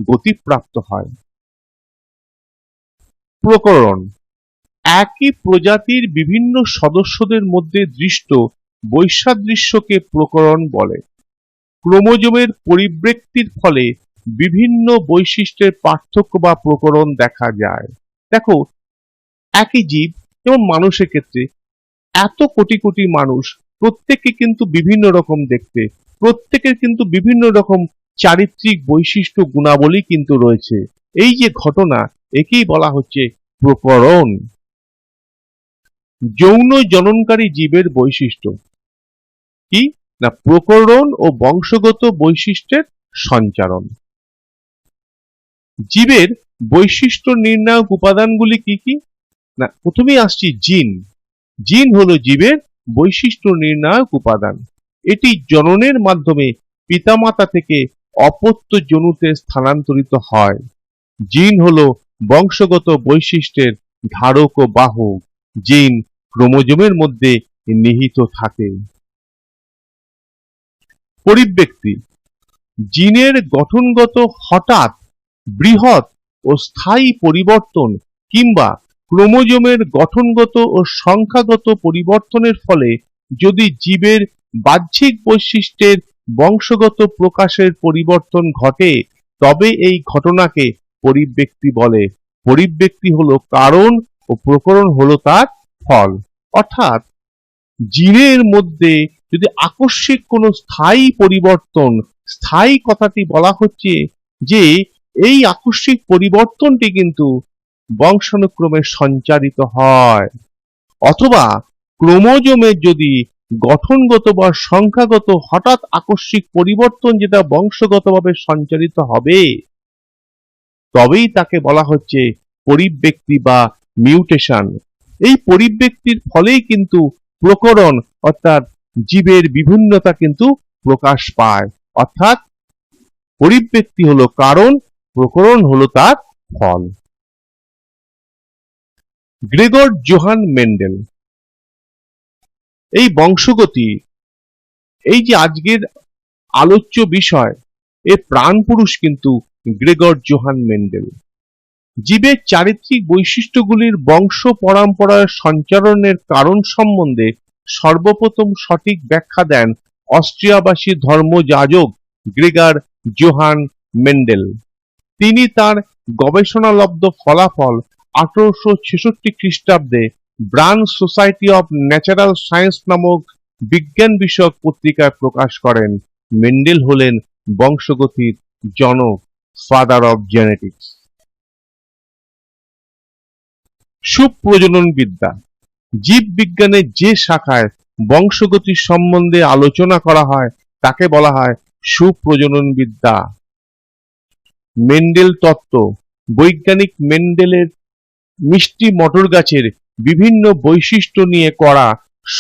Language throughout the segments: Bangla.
গতিপ্রাপ্ত হয়। প্রকরণ একই প্রজাতির বিভিন্ন সদস্যদের মধ্যে দৃষ্ট বৈসাদৃশ্যকে প্রকরণ বলে। ক্রোমোজোমের পরিবৃক্তির ফলে বিভিন্ন বৈশিষ্ট্যের পার্থক্য বা প্রকরণ দেখা যায়। দেখো, একই জীব, যেমন মানুষের ক্ষেত্রে এত কোটি কোটি মানুষ, প্রত্যেককে কিন্তু বিভিন্ন রকম দেখতে, প্রত্যেকের কিন্তু বিভিন্ন রকম চারিত্রিক বৈশিষ্ট্য গুণাবলী কিন্তু রয়েছে। এই যে ঘটনা, একেই বলা হচ্ছে প্রকরণ। যৌন জননকারী জীবের বৈশিষ্ট্য কি না? প্রকরণ ও বংশগত বৈশিষ্ট্যের সঞ্চারণ। জীবের বৈশিষ্ট্য নির্ণায়ক উপাদানগুলি কি কি না? প্রথমেই আসছি জিন। জিন হলো জীবের বৈশিষ্ট্য নির্ণায়ক উপাদান। এটি জননের মাধ্যমে পিতামাতা থেকে অপত্য জনুতে স্থানান্তরিত হয়। জিন হলো বংশগত বৈশিষ্ট্যের ধারক ও বাহক। জিন ক্রোমোজোমের মধ্যে নিহিত থাকে। পরিব্যক্তি জিনের গঠনগত হঠাৎ বৃহৎ ও স্থায়ী পরিবর্তন কিংবা ক্রোমোজোমের গঠনগত ও সংখ্যাগত পরিবর্তনের ফলে যদি জীবের বাহ্যিক বৈশিষ্ট্যের বংশগত প্রকাশের পরিবর্তন ঘটে, তবে এই ঘটনাকে পরিব্যক্তি বলে। পরিব্যক্তি হলো কারণ ও প্রকরণ হলো তার ফল। অর্থাৎ জিনের মধ্যে যদি আকস্মিক কোনো স্থায়ী পরিবর্তন, স্থায়ী কথাটি বলা হচ্ছে যে এই আকস্মিক পরিবর্তনটি কিন্তু বংশানুক্রমে সঞ্চারিত হয়, অথবা ক্রোমোজোমের যদি গঠনগত বা সংখ্যাগত হঠাৎ আকস্মিক পরিবর্তন যেটা বংশগতভাবে সঞ্চারিত হবে, তবেই তাকে বলা হচ্ছে পরিব্যক্তি বা মিউটেশন। এই পরিব্যক্তির ফলেই কিন্তু প্রকরণ অর্থাৎ জীবের বিভিন্নতা কিন্তু প্রকাশ পায়। অর্থাৎ পরিব্যক্তি হলো কারণ, প্রকরণ হলো তার ফল। গ্রেগর জোহান মেন্ডেল এই বংশগতি, এই যে আজকের আলোচ্য বিষয়, এর প্রাণ পুরুষ কিন্তু গ্রেগর জোহান মেন্ডেল। জীবের চারিত্রিক বৈশিষ্ট্যগুলির বংশ পরম্পরার সঞ্চারণের কারণ সম্বন্ধে সর্বপ্রথম সঠিক ব্যাখ্যা দেন অস্ট্রিয়াবাসী ধর্মযাজক গ্রেগর জোহান মেন্ডেল। তিনি তার গবেষণালব্ধ ফলাফল 1866 খ্রিস্টাব্দে bran society of natural science নামক বিজ্ঞান বিষয়ক পত্রিকায় প্রকাশ করেন। মেন্ডেল হলেন বংশগতির জনক, ফাদার অফ জেনেটিক্স। সুপ্রজনন বিদ্যা জীব বিজ্ঞানের যে শাখায় বংশগতি সম্বন্ধে আলোচনা করা হয় তাকে বলা হয় সুপ্রজনন বিদ্যা। মেন্ডেল তত্ত্ব বৈজ্ঞানিক মেন্ডেলের মিষ্টি মটর গাছের বিভিন্ন বৈশিষ্ট্য নিয়ে করা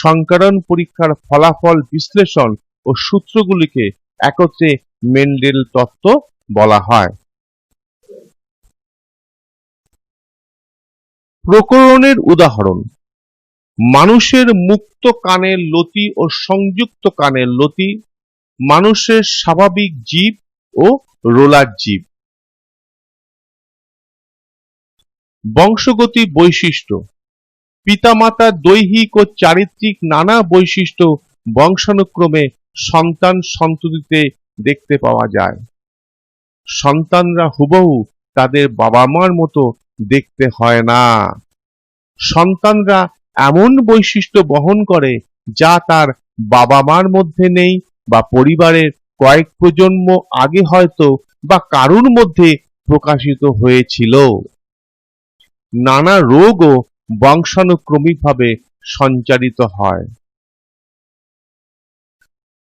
সংকরণ পরীক্ষার ফলাফল বিশ্লেষণ ও সূত্রগুলিকে একত্রে মেন্ডেল তত্ত্ব বলা হয়। প্রকরণের উদাহরণ মানুষের মুক্ত কানের লতি ও সংযুক্ত কানের লতি, মানুষের স্বাভাবিক জীব ও রোলার জীব। বংশগতি বৈশিষ্ট্য পিতামাতার দৈহিক ও চারিত্রিক নানা বৈশিষ্ট্য বংশানুক্রমে সন্তান সন্ততিতে দেখতে পাওয়া যায়। সন্তানরা হুবহু তাদের বাবা মার মতো দেখতে হয় না। সন্তানরা এমন বৈশিষ্ট্য বহন করে যা তার বাবা মার মধ্যে নেই, বা পরিবারের কয়েক প্রজন্ম আগে হয়তো বা কারুর মধ্যে প্রকাশিত হয়েছিল। নানা রোগও বংশানুক্রমিকভাবে সঞ্চারিত হয়।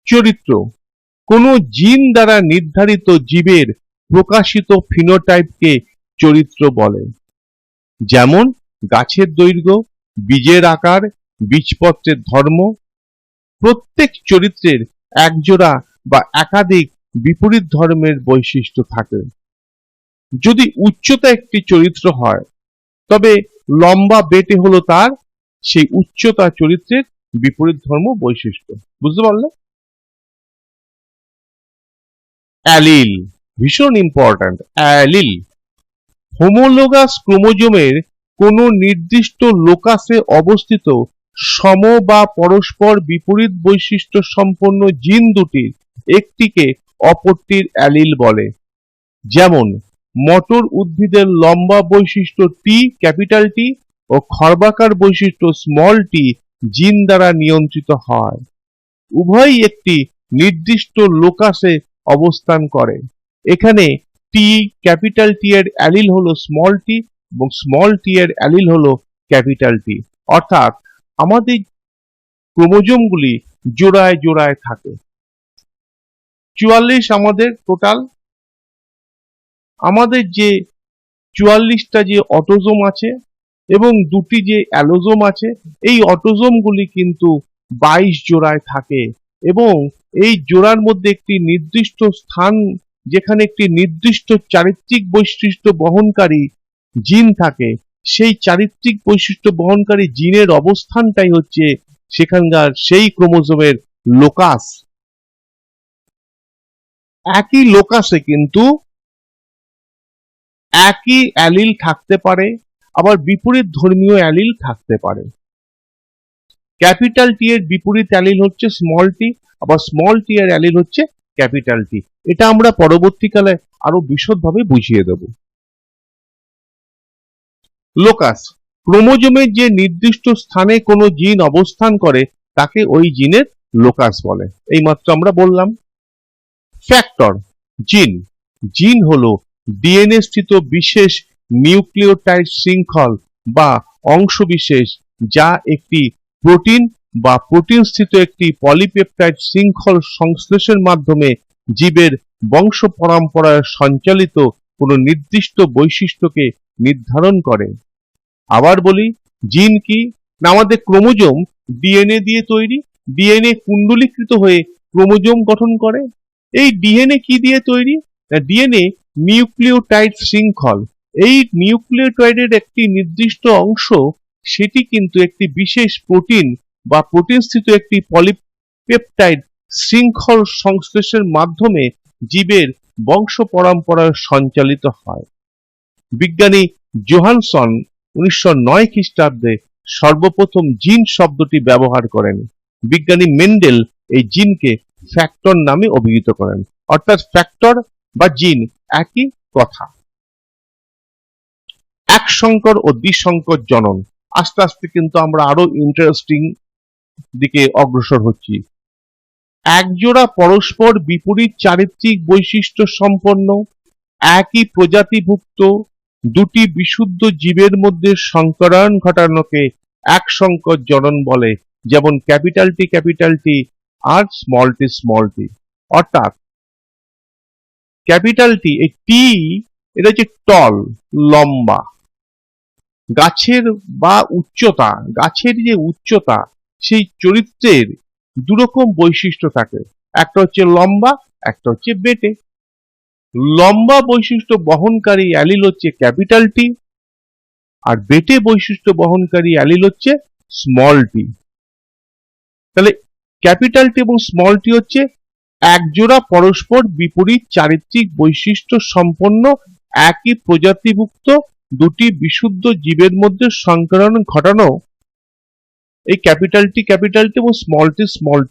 চরিত্র কোন জিন দ্বারা নির্ধারিত জীবের প্রকাশিত ফিনোটাইপকে চরিত্র বলে। যেমন গাছের দৈর্ঘ্য, বীজের আকার, বীজপত্রের ধর্ম। প্রত্যেক চরিত্রের একজোড়া বা একাধিক বিপরীত ধর্মের বৈশিষ্ট্য থাকে। যদি উচ্চতা একটি চরিত্র হয়, তবে লম্বা বেটে হলো তার সেই উচ্চতা চরিত্রের বিপরীত ধর্ম বৈশিষ্ট্য। বুঝতে পারলে? অ্যালিল ভীষণ ইম্পর্ট্যান্ট, অ্যালিল। হোমোলোগাস ক্রোমোজোমের কোনো নির্দিষ্ট লোকাসে অবস্থিত সম বা পরস্পর বিপরীত বৈশিষ্ট্য সম্পন্ন জিন দুটির একটিকে অপরটির অ্যালিল বলে। যেমন মটর উদ্ভিদের লম্বা বৈশিষ্ট্য টি ক্যাপিটাল টি ও খর্বাকার বৈশিষ্ট্য স্মল টি জিন দ্বারা নিয়ন্ত্রিত হয়। উভয়ই একটি নির্দিষ্ট লোকাসে অবস্থান করে। এখানে টি ক্যাপিটাল টি এর অ্যালিল হলো স্মল টি এবং স্মল টি এর অ্যালিল হলো ক্যাপিটাল টি। অর্থাৎ আমাদের ক্রোমোজোমগুলি জোড়ায় জোড়ায় থাকে। 44 আমাদের টোটাল। আমাদের যে 44টা যে অটোজোম আছে এবং দুটি যে অ্যালোজোম আছে, এই অটোজোমগুলি কিন্তু 22 জোড়ায় থাকে এবং এই জোড়ার মধ্যে একটি নির্দিষ্ট স্থান, যেখানে একটি নির্দিষ্ট চারিত্রিক বৈশিষ্ট্য বহনকারী জিন থাকে, সেই চারিত্রিক বৈশিষ্ট্য বহনকারী জিনের অবস্থানটাই হচ্ছে সেখানকার সেই ক্রোমোজোমের লোকাস। একই লোকাসে কিন্তু একই অ্যালিল থাকতে পারে, আবার বিপরীত ধর্মীয় অ্যালিল থাকতে পারে। ক্যাপিটাল টি এর বিপরীত অ্যালিল হচ্ছে স্মল টি, আবার স্মল টি এর অ্যালিল হচ্ছে ক্যাপিটাল টি। এটা আমরা পরবর্তীকালে আরো বিশদভাবে বুঝিয়ে দেব। লোকাস, ক্রোমোজোমের যে নির্দিষ্ট স্থানে কোনো জিন অবস্থান করে তাকে ওই জিনের লোকাস বলে, এইমাত্র আমরা বললাম। ফ্যাক্টর, জিন। জিন হলো ডিএনএ স্থিত বিশেষ নিউক্লিওটাইড শৃঙ্খল বা অংশবিশেষ, যা একটি প্রোটিন বা প্রোটিন স্থিত একটি পলিপেপটাইড শৃঙ্খল সংশ্লেষের মাধ্যমে জীবের বংশ পরম্পরায় সঞ্চালিত কোনো নির্দিষ্ট বৈশিষ্ট্যকে নির্ধারণ করে। আবার বলি, জিন কি না, আমাদের ক্রোমোজোম ডিএনএ দিয়ে তৈরি। ডিএনএ কুণ্ডলীকৃত হয়ে ক্রোমোজোম গঠন করে। এই ডিএনএ কি দিয়ে তৈরি না, ডিএনএ নিউক্লিওটাইড শৃঙ্খল। এই নিউক্লিওটাইডের একটি নির্দিষ্ট অংশ, সেটি কিন্তু একটি বিশেষ প্রোটিন বা প্রোটিন স্থিত একটি পলিপেপটাইড শৃঙ্খল সংশ্লেষের মাধ্যমে জীবের বংশ পরম্পরায় সঞ্চালিত হয়। বিজ্ঞানী জোহানসন 1909 খ্রিস্টাব্দে সর্বপ্রথম জিন শব্দটি ব্যবহার করেন। বিজ্ঞানী মেন্ডেল এই জিনকে ফ্যাক্টর নামে অভিহিত করেন। অর্থাৎ ফ্যাক্টর বা জিন একই কথা। এক সংকর ও দ্বিসংকর জনন। আস্তে আস্তে কিন্তু আমরা আরো ইন্টারেস্টিং দিকে অগ্রসর হচ্ছি। একজোড়া পরস্পর বিপরীত চারিত্রিক বৈশিষ্ট্য সম্পন্ন একই প্রজাতিভুক্ত দুটি বিশুদ্ধ জীবের মধ্যে সংকরায়ন ঘটানোকে এক সংকর জনন বলে। যেমন ক্যাপিটাল টি আর স্মল টি। অর্থাৎ ক্যাপিটাল টি, এই টি এটা হচ্ছে টল, লম্বা। গাছের বা উচ্চতা, গাছের যে উচ্চতা, সেই চরিত্রের দুরকম বৈশিষ্ট্য থাকে। একটা হচ্ছে লম্বা, একটা হচ্ছে বেটে। লম্বা বৈশিষ্ট্য বহনকারী অ্যালিল হচ্ছে ক্যাপিটাল টি, আর বেটে বৈশিষ্ট্য বহনকারী অ্যালিল হচ্ছে স্মল টি। তাহলে ক্যাপিটাল টি এবং স্মল টি হচ্ছে একজোড়া পরস্পর বিপরীত চারিত্রিক বৈশিষ্ট্য সম্পন্ন একই প্রজাতিভুক্ত দুটি বিশুদ্ধ জীবের মধ্যে সংকরণ ঘটানো। এই ক্যাপিটাল টি এবং স্মল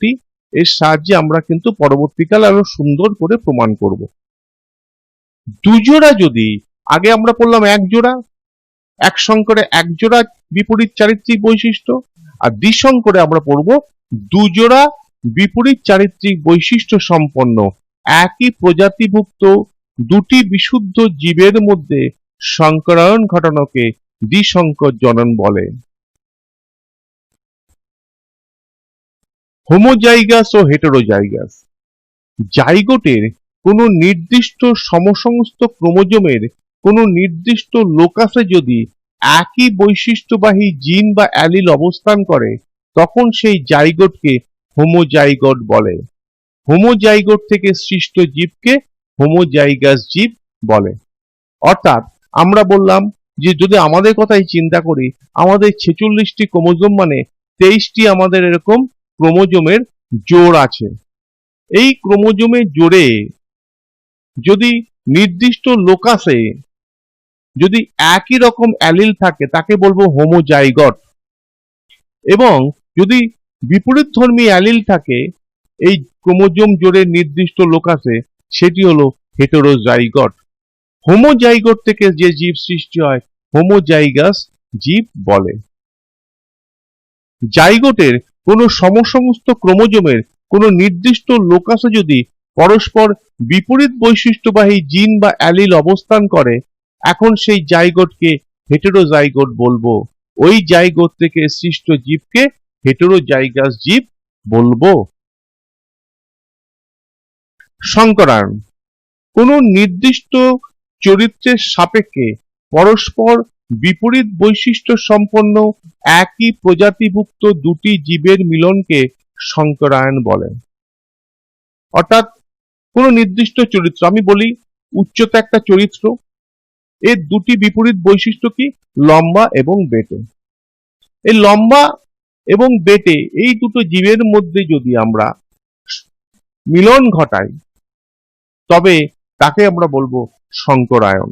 টি এর সাহায্যে আমরা কিন্তু পরবর্তীকালে আরো সুন্দর করে প্রমাণ করব। দুজোড়া যদি, আগে আমরা পড়লাম এক জোড়া, এক সংকরে এক জোড়া বিপরীত চারিত্রিক বৈশিষ্ট্য, আর দ্বিসংকরে আমরা পড়ব দুজোড়া বিপরীত চারিত্রিক বৈশিষ্ট্য সম্পন্ন একই প্রজাতিভুক্ত দুটি বিশুদ্ধ জীবের মধ্যে সংকরায়ন ঘটানোকে দ্বিসংকর জনন বলে। হোমোজাইগাস ও হেটেরোজাইগাস। জাইগোটের কোনো নির্দিষ্ট সমসংস্থ ক্রোমোজোমের কোনো নির্দিষ্ট লোকাসে যদি একই বৈশিষ্ট্যবাহী জিন বা অ্যালিল অবস্থান করে, তখন সেই জাইগোটকে হোমোজাইগোট বলে। হোমোজাইগোট থেকে সৃষ্ট জীবকে হোমোজাইগাস জীব বলে। অর্থাৎ আমরা বললাম যে যদি আমাদের কথাই চিন্তা করি, আমাদের 46টি ক্রোমোজোম মানে 23টি আমাদের এরকম ক্রোমোজোমের জোড় আছে। এই ক্রোমোজোমের জোড়ে যদি নির্দিষ্ট লোকাসে যদি একই রকম অ্যালিল থাকে তাকে বলবো হোমোজাইগট, এবং যদি বিপরীতধর্মী অ্যালিল থাকে এই ক্রোমোজোম জোড়ের নির্দিষ্ট লোকাসে সেটি হলো হেটেরোজাইগট। হোমোজাইগট থেকে যে জীব সৃষ্টি হয় হোমোজাইগাস জীব বলে। জাইগোটের কোনো সমসমস্ত ক্রোমোজোমের কোনো নির্দিষ্ট লোকাসে যদি পরস্পর বিপরীত বৈশিষ্ট্যবাহী জিন বা অ্যালিল অবস্থান করে, এখন সেই জাইগোটকে হেটেরোজাইগোট বলবো। ওই জাইগোট থেকে সৃষ্ট জীবকে হেটেরোজাইগাস জীব বলবো। সংকরায়ন কোনো নির্দিষ্ট চরিত্রের সাপেক্ষে পরস্পর বিপরীত বৈশিষ্ট্য সম্পন্ন একই প্রজাতিভুক্ত দুটি জীবের মিলনকে সংকরায়ন বলে। অর্থাৎ কোনো নির্দিষ্ট চরিত্র, আমি বলি উচ্চতা একটা চরিত্র, এর দুটি বিপরীত বৈশিষ্ট্য কি, লম্বা এবং বেটে। এই লম্বা এবং বেটে এই দুটো জীবের মধ্যে যদি আমরা মিলন ঘটাই তবে তাকে আমরা বলবো সংকরায়ন।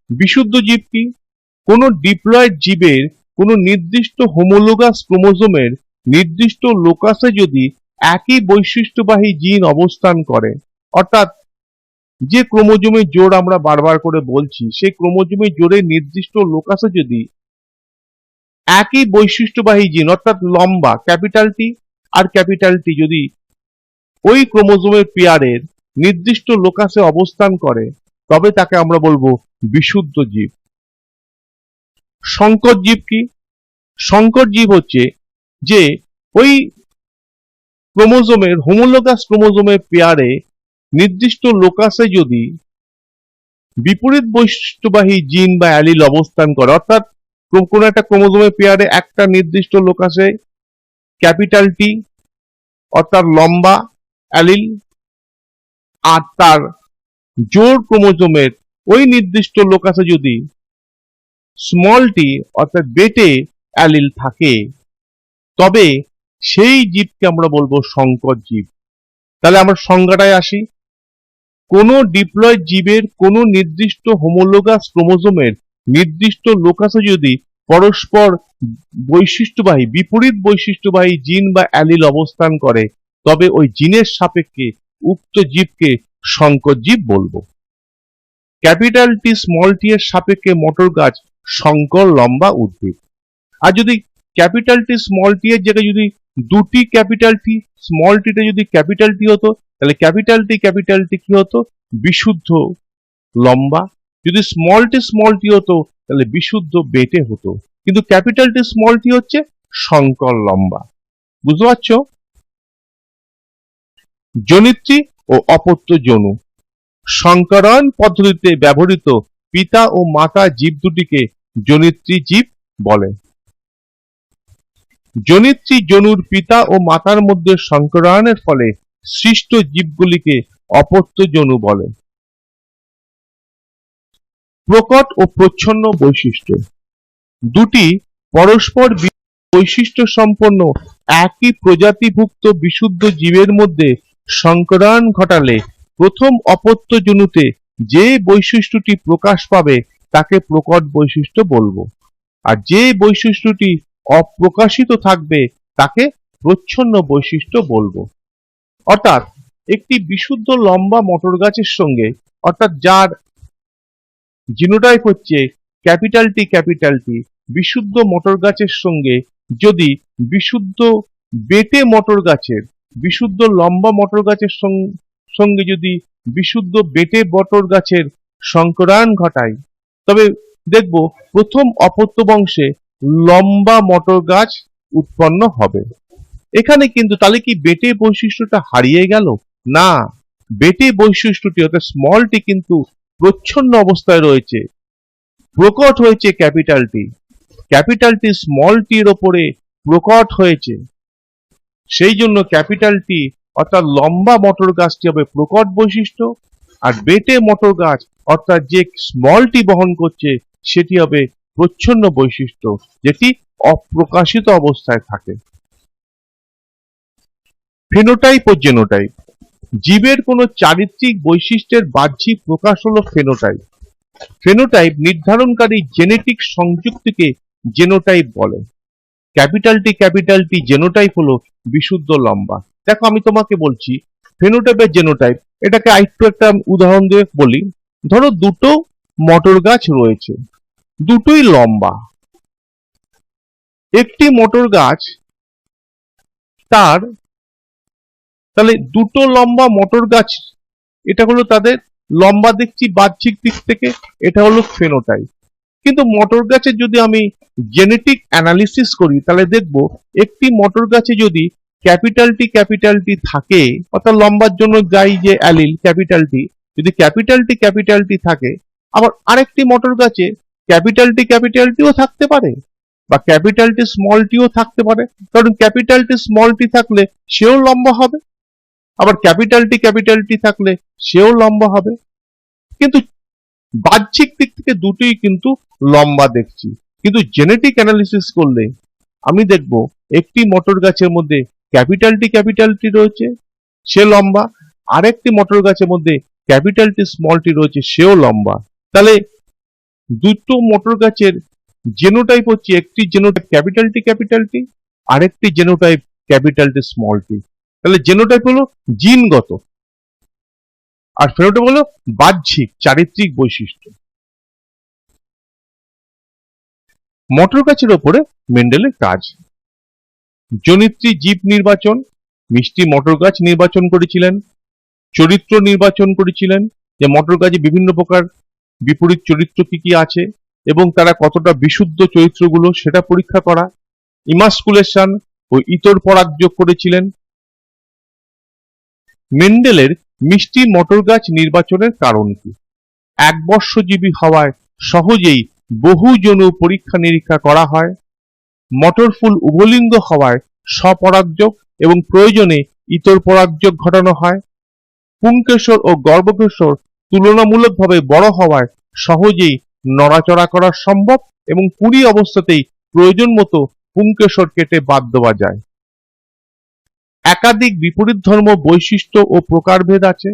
বিশুদ্ধ জীব কি, কোন ডিপ্লয়েড জীবের কোন নির্দিষ্ট হোমোলোগাস ক্রোমোজোমের নির্দিষ্ট লোকাসে যদি একই বৈশিষ্ট্যবাহী জিন অবস্থান করে, অর্থাৎ যে ক্রোমোজোমের জোড় আমরা বারবার করে বলছি সেই ক্রোমোজোমের জোড়ের নির্দিষ্ট লোকাসে যদি একই বৈশিষ্ট্যবাহী জিন অর্থাৎ লম্বা ক্যাপিটাল টি আর ক্যাপিটাল টি যদি ওই ক্রোমোজোমের পেয়ারের নির্দিষ্ট লোকাসে অবস্থান করে তবে তাকে আমরা বলবো বিশুদ্ধ জীব। সংকর জীব কি, সংকর জীব হচ্ছে যে ওই ক্রোমোজোমের হোমোলোগাস ক্রোমোজোমের পেয়ারে নির্দিষ্ট লোকাসে যদি বিপরীত বৈশিষ্ট্যবাহী জিন বা অ্যালিল অবস্থান করে, অর্থাৎ কোন একটা ক্রোমোজোমের পেয়ারে একটা নির্দিষ্ট লোকাসে ক্যাপিটাল টি অর্থাৎ লম্বা অ্যালিল আর তার জোড় ক্রোমোজোমের ওই নির্দিষ্ট লোকাসে যদি স্মল টি অর্থাৎ বেটে অ্যালিল থাকে তবে সেই জীবকে আমরা বলবো সংকর জীব। তাহলে আমরা সংজ্ঞাটায় আসি, কোন ডিপ্লয়েড জীবের কোন নির্দিষ্ট হোমোলোগাস ক্রোমোজোমের নির্দিষ্ট লোকাসে যদি পরস্পর বৈশিষ্ট্যবাহী বিপরীত বৈশিষ্ট্যবাহী জিন বা অ্যালিল অবস্থান করে তবে ওই জিনের সাপেক্ষে উক্ত জীবকে সংকর জীব বলবো। ক্যাপিটাল টি স্মল টি এর সাপেক্ষে মটর গাছ সংকর লম্বা উদ্ভিদ। আর যদি ক্যাপিটাল টি স্মল টি এর জায়গায় যদি দুটি ক্যাপিটাল টি স্মল টিটা যদি ক্যাপিটাল টি হতো তাহলে ক্যাপিটাল টি কি হতো, বিশুদ্ধ লম্বা। যদি স্মল টি হতো তাহলে বিশুদ্ধ বেটে হতো, কিন্তু ক্যাপিটাল টি স্মল টি হচ্ছে সংকর লম্বা। বুঝতে পারছো? জনিত্রী ও অপত্য জনু সংকরায়ন পদ্ধতিতে ব্যবহৃত পিতা ও মাতা জীব দুটিকে জনিত্রী জীব বলে। জনিত্রী জনুর পিতা ও মাতার মধ্যে সংকরায়নের ফলে সৃষ্ট জীবগুলিকে অপত্য জনু বলে। প্রকট ও প্রচ্ছন্ন বৈশিষ্ট্য দুটি পরস্পর বৈশিষ্ট্য সম্পন্ন একই প্রজাতিভুক্ত বিশুদ্ধ জীবের মধ্যে সংকরায়ন ঘটালে প্রথম অপত্য জনুতে যে বৈশিষ্ট্যটি প্রকাশ পাবে তাকে প্রকট বৈশিষ্ট্য বলবো, আর যে বৈশিষ্ট্যটি অপ্রকাশিত থাকবে তাকে প্রচ্ছন্ন বৈশিষ্ট্য বলবো। অর্থাৎ একটি বিশুদ্ধ লম্বা মটর গাছের সঙ্গে, অর্থাৎ যার জিনোটাইপ হচ্ছে ক্যাপিটাল টি বিশুদ্ধ মটর গাছের সঙ্গে যদি বিশুদ্ধ বেটে মটর গাছের বিশুদ্ধ লম্বা মটর গাছের সঙ্গে যদি বিশুদ্ধ বেটে মটর গাছের সংকরায়ন ঘটায় তবে দেখব প্রথম অপত্য বংশে লম্বা মটর গাছ উৎপন্ন হবে। এখানে কিন্তু তাহলে কি বেটে বৈশিষ্ট্যটা হারিয়ে গেল? না, বেটে বৈশিষ্ট্যটি অর্থাৎ স্মল টি কিন্তু প্রচ্ছন্ন অবস্থায় রয়েছে, প্রকট হয়েছে ক্যাপিটাল টি স্মল টির ওপরে প্রকট হয়েছে। সেই জন্য ক্যাপিটাল টি অর্থাৎ লম্বা মটর গাছটি হবে প্রকট বৈশিষ্ট্য, আর বেটে মটর গাছ অর্থাৎ যে স্মল টি বহন করছে সেটি হবে প্রচ্ছন্ন বৈশিষ্ট্য, যেটি অপ্রকাশিত অবস্থায় থাকে। ফেনোটাইপ ও জেনোটাইপ জীবের কোনো চারিত্রিক বৈশিষ্ট্যের বাহ্যিক প্রকাশ হলো ফেনোটাইপ। ফেনোটাইপ নির্ধারণকারী জেনেটিক সংযুক্তিকে জেনোটাইপ বলে। ক্যাপিটাল টি জেনোটাইপ হলো বিশুদ্ধ লম্বা। দেখো আমি তোমাকে বলছি ফেনোটাইপের জেনোটাইপ, এটাকে আরেকটু একটা উদাহরণ দিয়ে বলি। ধরো দুটো মটর গাছ রয়েছে, দুটোই লম্বা। একটি মটর গাছ তাহলে দুটো লম্বা মটর গাছ, এটা হলো তাদের লম্বা দেখছি বাহ্যিক দিক থেকে, এটা হলো ফেনোটাইপ। কিন্তু মটর গাছের যদি আমি জেনেটিক অ্যানালিসিস করি তাহলে দেখব একটি মটর গাছে যদি ক্যাপিটাল টি থাকে, অর্থাৎ লম্বার জন্য যাই যে অ্যালিল যদি ক্যাপিটাল টি থাকে, আবার আরেকটি মটর গাছে ক্যাপিটাল টিও থাকতে পারে বা ক্যাপিটাল টি স্মল টিও থাকতে পারে। কারণ ক্যাপিটাল টি স্মল টি থাকলে সেও লম্বা হবে, আবার ক্যাপিটাল টি থাকলে সেও লম্বা হবে। কিন্তু বাহ্যিক দিক থেকে দুটোই কিন্তু লম্বা দেখছি, কিন্তু জেনেটিক অ্যানালিসিস করলে আমি দেখব একটি মটর গাছের মধ্যে ক্যাপিটাল টি রয়েছে, সে লম্বা, আরেকটি মটর গাছের মধ্যে ক্যাপিটাল টি স্মল টি রয়েছে, সেও লম্বা। তাহলে দুটো মটর গাছের জেনোটাইপ হচ্ছে, একটি জেনোটাইপ ক্যাপিটাল টি, আরেকটি জেনোটাইপ ক্যাপিটাল টি স্মল টি। তাহলে জেনোটাইপ হলো জিনগত, আর ফেনোটাইপ হলো বাহ্যিক চারিত্রিক বৈশিষ্ট্য। মটর গাছের ওপরে মেন্ডেলের কাজ। জনিত্রী জীব নির্বাচন, মিষ্টি মটর গাছ নির্বাচন করেছিলেন। চরিত্র নির্বাচন করেছিলেন, যে মটর গাছে বিভিন্ন প্রকার বিপরীত চরিত্র কি কি আছে এবং তারা কতটা বিশুদ্ধ চরিত্রগুলো সেটা পরীক্ষা করা। ইমাস্কুলেশন ও ইতর পরাগযোগ করেছিলেন। মেন্ডেলের মিষ্টি মটর গাছ নির্বাচনের কারণ কি? একবর্ষজীবী হওয়ায় সহজেই বহু যৌন পরীক্ষা নিরীক্ষা করা হয়। মটর ফুল উভলিঙ্গ হওয়ায় স্বপরাগযোগ এবং প্রয়োজনে ইতর পরাগযোগ ঘটানো হয়। পুংকেশর ও গর্ভকেশর তুলনামূলকভাবে বড় হওয়ায় সহজেই নড়াচড়া করা সম্ভব এবং কুড়ি অবস্থাতেই প্রয়োজন মতো পুংকেশর কেটে বাদ দেওয়া যায়। একাধিক বিপরীত ধর্ম বৈশিষ্ট্য ও প্রকারভেদ আছে।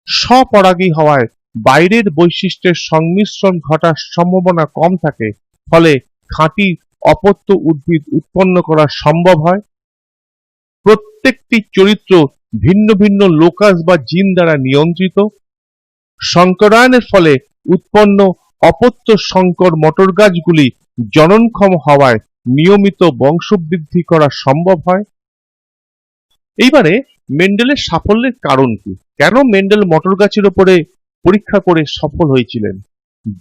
স্বপরাগী হওয়ায় বাইরের বৈশিষ্ট্যের সংমিশ্রণ ঘটার সম্ভাবনা কম থাকে, ফলে খাঁটি অপত্য উদ্ভিদ উৎপন্ন করা সম্ভব হয়। প্রত্যেকটি চরিত্র ভিন্ন ভিন্ন লোকাস বা জিন দ্বারা নিয়ন্ত্রিত। সংকরায়নের ফলে উৎপন্ন অপত্য সংকর মটর গাছগুলি জননক্ষম হওয়ায় নিয়মিত বংশবৃদ্ধি করা সম্ভব হয়। এইবারে মেন্ডেলের সাফল্যের কারণ কি? কেন মেন্ডেল মটর গাছের উপরে পরীক্ষা করে সফল হয়েছিলেন?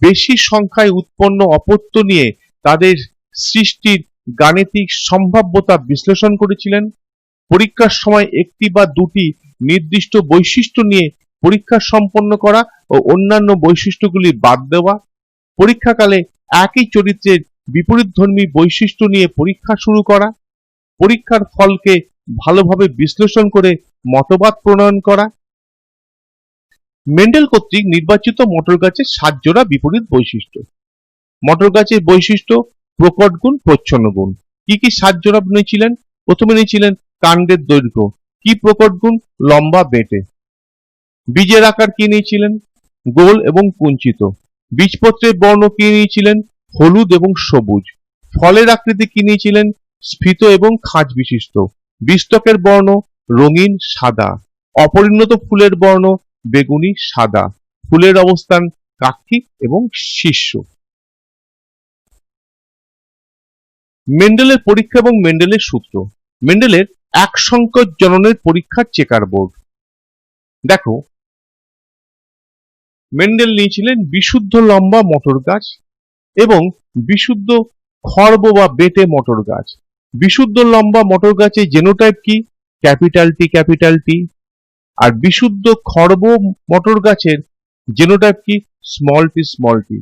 বেশি সংখ্যায় উৎপন্ন অপত্য নিয়ে তাদের সৃষ্টির গাণিতিক সম্ভাব্যতা বিশ্লেষণ করেছিলেন। পরীক্ষার সময় একটি বা দুটি নির্দিষ্ট বৈশিষ্ট্য নিয়ে পরীক্ষা সম্পন্ন করা ও অন্যান্য বৈশিষ্ট্যগুলি বাদ দেওয়া। পরীক্ষাকালে একই চরিত্রের বিপরীতধর্মী বৈশিষ্ট্য নিয়ে পরীক্ষা শুরু করা। পরীক্ষার ফলকে ভালোভাবে বিশ্লেষণ করে মতবাদ প্রণয়ন করা। মেন্ডেল কর্তৃক নির্বাচিত মটর গাছের 7 জোড়া বিপরীত বৈশিষ্ট্য। মটর গাছের বৈশিষ্ট্য প্রকট গুণ, প্রচ্ছন্ন গুণ। কি কি 7 জোড়া নিয়েছিলেন? প্রথমে নিয়েছিলেন কাণ্ডের দৈর্ঘ্য, কি প্রকট গুণ? লম্বা বেঁটে। বীজের আকার কি নিয়েছিলেন? গোল এবং কুঞ্চিত। বীজপত্রের বর্ণ কি নিয়েছিলেন? হলুদ এবং সবুজ। ফলের আকৃতি কি নিয়েছিলেন? স্ফীত এবং খাঁজ বিশিষ্ট। বীজত্বকের বর্ণ রঙিন সাদা। অপরিণত ফুলের বর্ণ বেগুনি সাদা। ফুলের অবস্থান কাক্ষিক এবং শীর্ষ। মেন্ডেলের পরীক্ষা এবং মেন্ডেলের সূত্র। মেন্ডেলের এক সংকট জননের পরীক্ষার চেকার বোর্ড। দেখো, মেন্ডেল নিয়েছিলেন বিশুদ্ধ লম্বা মটর গাছ এবং বিশুদ্ধ খর্ব বা বেটে মটর গাছ। বিশুদ্ধ লম্বা মটর গাছের জেনোটাইপ কি? Capital T. আর বিশুদ্ধ খর্ব মটর গাছের জেনোটাইপ কি? Small tea.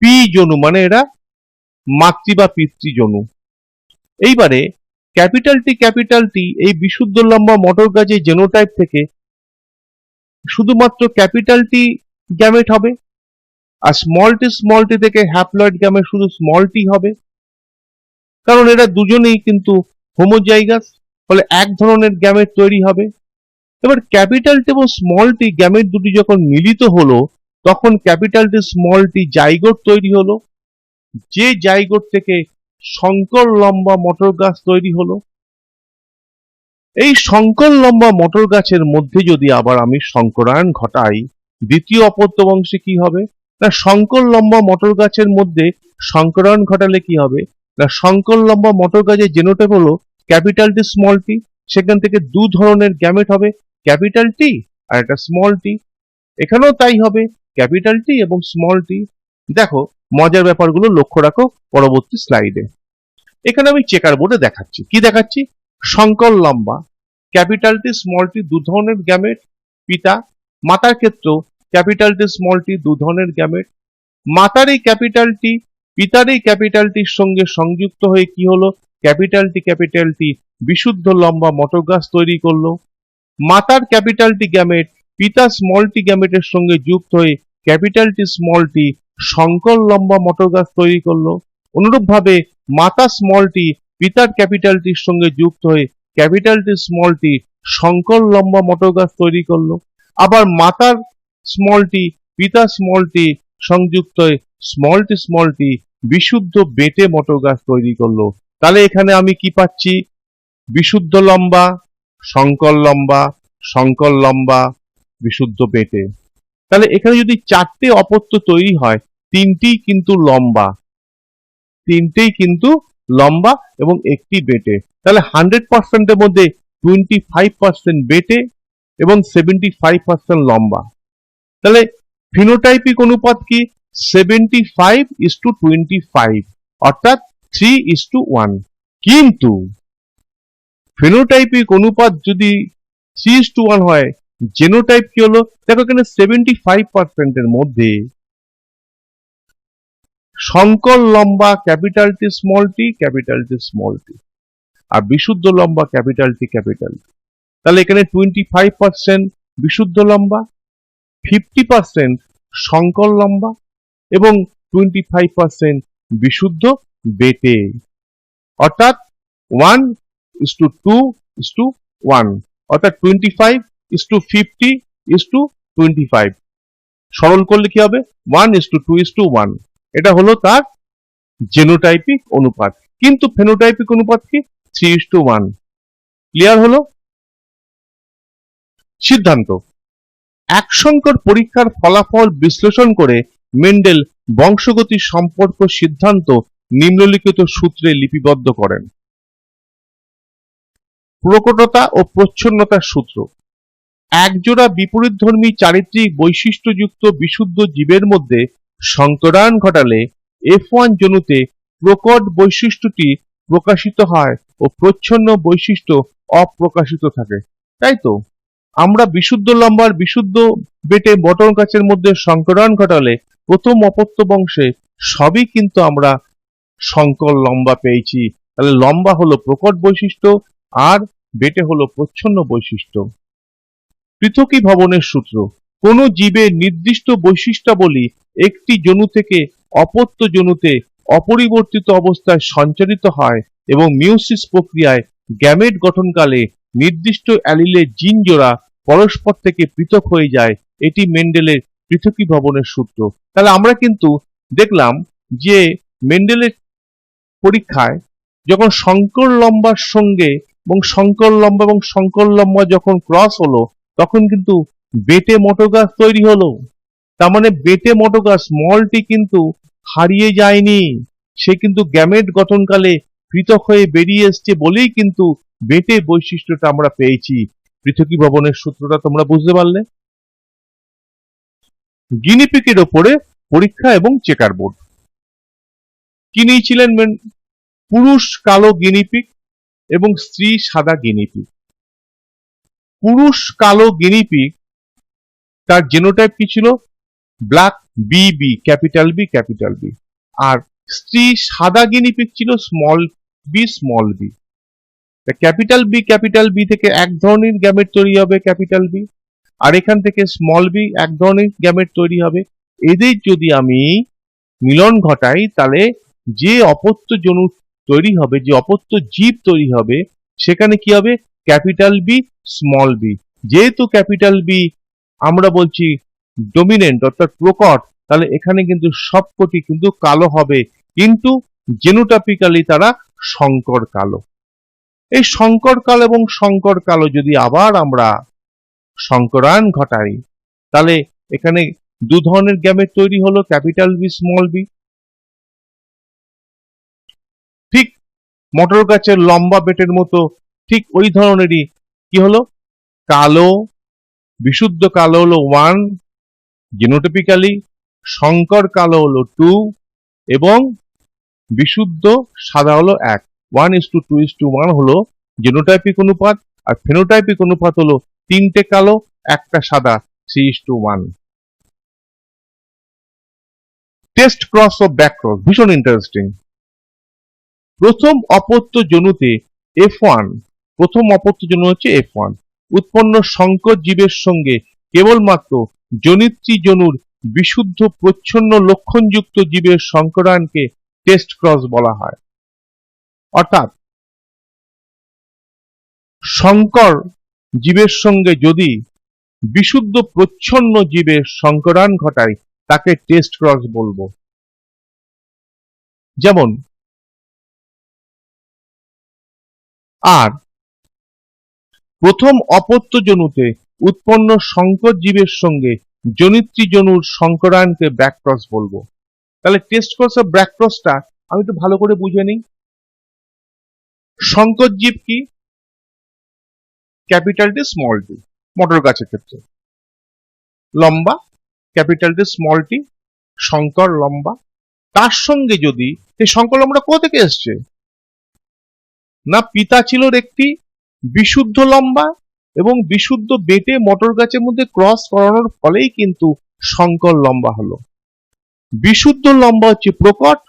পি জনু, মানে এরা মাতৃ বা পিতৃ জনু। এইবারে ক্যাপিটাল টি এই বিশুদ্ধ লম্বা মটর গাছের জেনোটাইপ থেকে শুধুমাত্র ক্যাপিটাল টি গ্যামেট হবে, আর স্মল টি থেকে হ্যাপ্লয়েড গ্যামেট শুধু স্মল টি হবে। কারণ এরা দুজনেই কিন্তু হোমোজাইগাস, ফলে এক ধরনের গ্যামেট তৈরি হবে। এবার ক্যাপিটাল টি এবং স্মল টি গ্যামেট দুটি যখন মিলিত হলো তখন ক্যাপিটাল টি স্মল টি জাইগোট তৈরি হলো, যে জাইগোট থেকে সংকর লম্বা মটর গাছ তৈরি হলো। এই সংকর লম্বা মটর গাছের মধ্যে যদি আবার আমি সংকরায়ন ঘটাই, দ্বিতীয় অপত্য বংশে কি হবে না, সংকর লম্বা মটর গাছের মধ্যে সংকরায়ন ঘটালে কি হবে না, সংকর লম্বা মটর গাছের জেনোটাইপ হলো ক্যাপিটাল টি স্মল টি, সেখান থেকে দু ধরনের গ্যামেট হবে, ক্যাপিটাল টি আর একটা স্মল টি। এখানেও তাই হবে, ক্যাপিটাল টি এবং স্মল টি। দেখো মজার ব্যাপারগুলো লক্ষ্য রাখো পরবর্তী স্লাইডে। এখানে আমি চেকার বোর্ডে দেখাচ্ছি, কি দেখাচ্ছি, সংকর লম্বা ক্যাপিটাল টি স্মল টি দু ধরনের গ্যামেট, পিতা মাতার ক্ষেত্রেও ক্যাপিটাল টি স্মল টি দু ধরনের গ্যামেট। মাতার এই ক্যাপিটাল টি পিতার এই ক্যাপিটাল টির সঙ্গে সংযুক্ত হয়ে কি হলো, ক্যাপিটাল টি বিশুদ্ধ লম্বা মটর গাছ তৈরি করলো। মাতার ক্যাপিটাল টি গ্যামেট পিতা স্মল টি গ্যামেটের সঙ্গে যুক্ত হয়ে ক্যাপিটাল টি স্মল টি সংকর লম্বা মটর গাছ তৈরি করলো। অনুরূপভাবে মাতা স্মল টি পিতার ক্যাপিটাল টির সঙ্গে যুক্ত হয়ে ক্যাপিটাল টি স্মল টি সংকর লম্বা মটর গাছ তৈরি করলো। আবার মাতার স্মল টি পিতা স্মল টি সংযুক্ত হয়ে স্মল টি বিশুদ্ধ বেটে মটর গাছ তৈরি করলো। তাহলে এখানে আমি কি পাচ্ছি, বিশুদ্ধ লম্বা, সংকর লম্বা, বিশুদ্ধ বেটে। তাহলে এখানে যদি চারটে অপত্য তৈরি হয়, তিনটেই কিন্তু লম্বা এবং একটি বেটে। তাহলে 100% এর মধ্যে 25% বেটে এবং 75% লম্বা। তাহলে ফিনোটাইপিক অনুপাত কি, 75:25, অর্থাৎ 3:1। কিন্তু ফিনোটাইপিক অনুপাত যদি 3:1 হয়, জেনোটাইপ কি হলো, দেখো এখানে 75% এর মধ্যে সংকর লম্বা ক্যাপিটাল টি স্মল টি আর বিশুদ্ধ লম্বা ক্যাপিটাল টি। তাহলে এখানে 25% বিশুদ্ধ লম্বা, 50% সংকর লম্বা এবং 25% বিশুদ্ধ বেটে, অর্থাৎ 1:2:1, অর্থাৎ 25:50:25। সরল করলে কি হবে, 1:2:1। এটা হলো তার জেনোটাইপিক অনুপাত। কিন্তু ফেনোটাইপিক অনুপাত কি, 3:1। ক্লিয়ার হলো? সিদ্ধান্ত, এক সংকর পরীক্ষার ফলাফল বিশ্লেষণ করে মেন্ডেল বংশগতির সম্পর্ক সিদ্ধান্ত নিম্নলিখিত সূত্রে লিপিবদ্ধ করেন। প্রকটতা ও প্রচ্ছন্নতার সূত্র। একজোড়া বিপরীতধর্মী চারিত্রিক বৈশিষ্ট্যযুক্ত বিশুদ্ধ জীবের মধ্যে সংকরায়ন ঘটালে F1 জনুতে প্রকট বৈশিষ্ট্যটি প্রকাশিত হয় ও প্রচ্ছন্ন বৈশিষ্ট্য অপ্রকাশিত থাকে। তাই তো আমরা বিশুদ্ধ লম্বার বিশুদ্ধ বেটে মটর গাছের মধ্যে সংকরায়ন ঘটালে প্রথম অপত্য বংশে সবই কিন্তু আমরা সংকর লম্বা পেয়েছি। তাহলে লম্বা হলো প্রকট বৈশিষ্ট্য আর বেটে হলো প্রচ্ছন্ন বৈশিষ্ট্য। পৃথকীভবনের সূত্র। কোন জীবের নির্দিষ্ট বৈশিষ্ট্যাবলী একটি জনু থেকে অপত্য জনুতে অপরিবর্তিত অবস্থায় সঞ্চারিত হয় এবং মিউসিস প্রক্রিয়ায় গ্যামেট গঠনকালে নির্দিষ্ট অ্যালিলের জিন জোড়া পরস্পর থেকে পৃথক হয়ে যায়, এটি মেন্ডেলের পৃথকীভবনের সূত্র। তাহলে আমরা কিন্তু দেখলাম যে মেন্ডেলের পরীক্ষায় যখন সংকর লম্বার সঙ্গে এবং সংকর লম্বা যখন ক্রস হলো তখন কিন্তু বেটে মটর গাছ তৈরি হলো। তার মানে বেটে মটর গাছ স্মল টি কিন্তু হারিয়ে যায়নি, সে কিন্তু গ্যামেট গঠনকালে পৃথক হয়ে বেরিয়ে এসছে বলেই কিন্তু বেটে বৈশিষ্ট্যটা আমরা পেয়েছি। পৃথকীভবনের সূত্রটা তোমরা বুঝতে পারলে। গিনিপিকের ওপরে পরীক্ষা এবং চেকার বোর্ড। কি নিয়েছিলেন, পুরুষ কালো গিনিপিক এবং স্ত্রী সাদা গিনিপিক। পুরুষ কালো গিনিপিক তার জেনোটাইপ কি ছিল, ব্ল্যাক বি, ক্যাপিটাল বি। আর স্ত্রী সাদা গিনিপিক ছিল স্মল বি। ক্যাপিটাল বি থেকে এক ধরনের গ্যামেট তৈরি হবে ক্যাপিটাল বি, আর এখান থেকে স্মল বি এক ধরনের গ্যামেট তৈরি হবে। এদের যদি আমি মিলন ঘটাই তাহলে যে অপত্য জনু তৈরি হবে, যে অপত্য জীব তৈরি হবে, সেখানে কি হবে, ক্যাপিটাল বি স্মল বি। যেহেতু ক্যাপিটাল বি আমরা বলছি ডমিনেন্ট অর্থাৎ প্রকট, তাহলে এখানে কিন্তু সবকটি কিন্তু কালো হবে, কিন্তু জেনোটাইপিক্যালি তারা সংকর কালো। এই সংকর কালো এবং সংকর কালো যদি আবার আমরা সংকরায়ন ঘটাই, তাহলে এখানে দু ধরনের গ্যামেট তৈরি হলো, ক্যাপিটাল বি স্মল বি। ঠিক মটর গাছের লম্বা বেটের মতো ঠিক ওই ধরনেরই কি হলো, কালো, বিশুদ্ধ কালো হলো 1 জিনোটাইপিক্যালি, সংকর কালো হলো 2 এবং বিশুদ্ধ সাদা হলো 1। 1:2:1 হলো জিনোটাইপিক অনুপাত, আর ফেনোটাইপিক অনুপাত হলো 3টে কালো 1টা সাদা 3:1। টেস্ট ক্রস ও ব্যাক ক্রস ভীষণ ইন্টারেস্টিং। প্রথম অপত্য জনুতে F1, প্রথম অপত্য জনু হচ্ছে F1 উৎপন্ন সংকর জীবের সঙ্গে কেবলমাত্র জনিত্রী জনুর বিশুদ্ধ প্রচ্ছন্ন লক্ষণযুক্ত জীবের সংকরায়নকে টেস্ট ক্রস বলা হয়। অর্থাৎ সংকর জীবের সঙ্গে যদি বিশুদ্ধ প্রচ্ছন্ন জীবের সংকরায়ন ঘটায় তাকে টেস্ট ক্রস বলবো। যেমন আর প্রথম অপত্য জনুতে উৎপন্ন সংকর জীবের সঙ্গে জনিত্রী জনুর সংকরায়নকে ব্যাক ক্রস বলবো। তাহলে টেস্ট ক্রস আর ব্যাক ক্রসটা আমি একটু ভালো করে বুঝে নিই। সংকর জীব কি? ক্যাপিটাল টি স্মল টি, মটর গাছের ক্ষেত্রে লম্বা, ক্যাপিটাল টি স্মল টি, সংকর লম্বা। তার সঙ্গে যদি এই সংকর লম্বাটা কোথা থেকে এসছে? না, পিতা ছিল একটি বিশুদ্ধ লম্বা এবং বিশুদ্ধ বেটে মটর গাছের মধ্যে ক্রস করানোর ফলেই কিন্তু সংকর লম্বা হলো। বিশুদ্ধ লম্বা হচ্ছে প্রকট,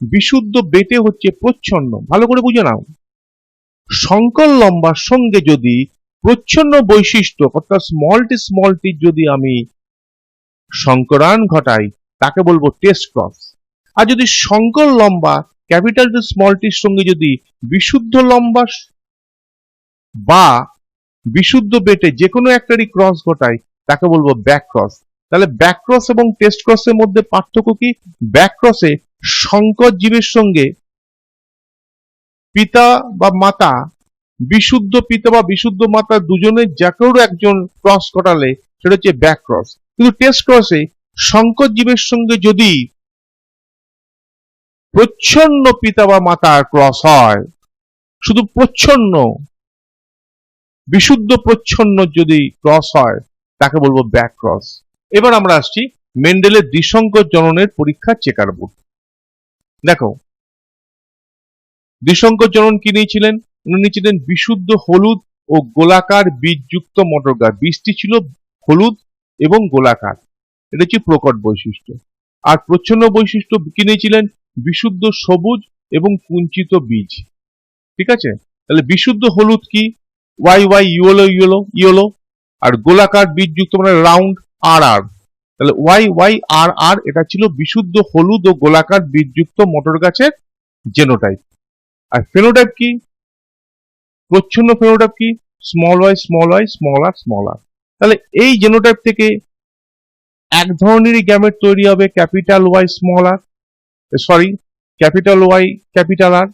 বিশুদ্ধ বেটে হচ্ছে প্রচ্ছন্ন। ভালো করে বুঝে নাও। সংকর লম্বার সঙ্গে যদি প্রচ্ছন্ন বৈশিষ্ট্য অর্থাৎ স্মল টি যদি আমি সংকরায়ন ঘটাই তাকে বলবো টেস্ট ক্রস। আর যদি সংকর লম্বা ক্যাপিটাল টি স্মল টির সঙ্গে যদি বিশুদ্ধ লম্বা বা বিশুদ্ধ বেটে যে কোনো একটারই ক্রস ঘটাই তাকে বলবো ব্যাক ক্রস। তাহলে ব্যাক ক্রস এবং টেস্ট ক্রসের মধ্যে পার্থক্য কি? ব্যাক ক্রসে সংকর জীবের সঙ্গে পিতা বা মাতা, বিশুদ্ধ পিতা বা বিশুদ্ধ মাতা দুজনের যে কারো একজন ক্রস ঘটালে সেটা হচ্ছে ব্যাক ক্রস। কিন্তু টেস্ট ক্রসে সংকর জীবের সঙ্গে যদি প্রচ্ছন্ন পিতা বা মাতার ক্রস হয়, শুধু প্রচ্ছন্ন বিশুদ্ধ প্রচ্ছন্ন যদি ক্রস হয় তাকে বলবো ব্যাক ক্রস। এবার আমরা আসছি মেন্ডেলের দ্বিসংকর জননের পরীক্ষার চেকার বোর্ড। দেখো, দ্বিসংকর জনন কি নিয়েছিলেন? উনি নিয়েছিলেন বিশুদ্ধ হলুদ ও গোলাকার বীজযুক্ত মটর গাছ। বীজটি ছিল হলুদ এবং গোলাকার, এটা হচ্ছে প্রকট বৈশিষ্ট্য। আর প্রচ্ছন্ন বৈশিষ্ট্য কি নিয়েছিলেন? বিশুদ্ধ সবুজ এবং কুঞ্চিত বীজ। ঠিক আছে, তাহলে বিশুদ্ধ হলুদ কি? Y Y yellow yellow yellow, আর গোলাকার বীজযুক্ত মানে রাউন্ড আর আর। তাহলে ওয়াই ওয়াই আর আর এটা ছিল বিশুদ্ধ হলুদ ও গোলাকার বীজযুক্ত মটর গাছের জেনোটাইপ। আর ফেনোটাইপ কি? প্রচ্ছন্ন ফেনোটাইপ কি? Small Y small Y small R small R. তাহলে এই জেনোটাইপ থেকে এক ধরনেরই গ্যামেট তৈরি হবে capital Y small R, sorry capital Y capital R,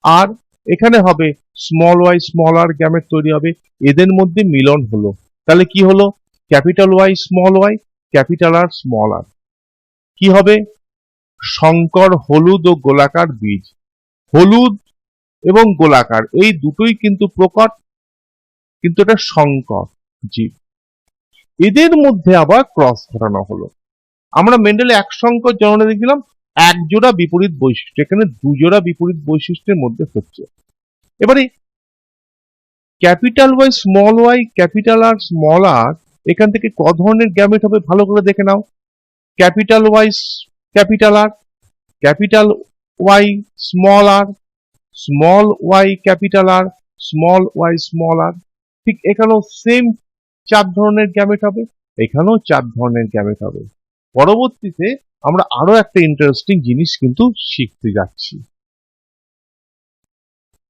আর এখানে হবে small Y small R gamete তৈরি হবে। এদের মধ্যে মিলন হলো, তাহলে কি হলো? Capital Y small Y capital R small R. কি হবে? সংকর হলুদ ও গোলাকার বীজ। হলুদ এবং গোলাকার এই দুটোই কিন্তু প্রকট, কিন্তু এটা সংকর জীব। এদের মধ্যে আবার ক্রস ঘটানো হলো। আমরা মেন্ডেলে এক সংকর জননে দেখলাম এক জোড়া বিপরীত বৈশিষ্ট্য, এখানে দুজোড়া বিপরীত বৈশিষ্ট্যের মধ্যে হচ্ছে। এবারে capital Y capital R small R এখান থেকে ক ধরনের গ্যামেট হবে ভালো করে দেখে নাও। Capital Y capital R, capital Y small R, small Y capital R, small Y small R. ঠিক এখানেও সেম 4 ধরনের গ্যামেট হবে, এখানেও 4 ধরনের গ্যামেট হবে। পরবর্তীতে আমরা আরো একটা ইন্টারেস্টিং জিনিস কিন্তু শিখতে যাচ্ছি।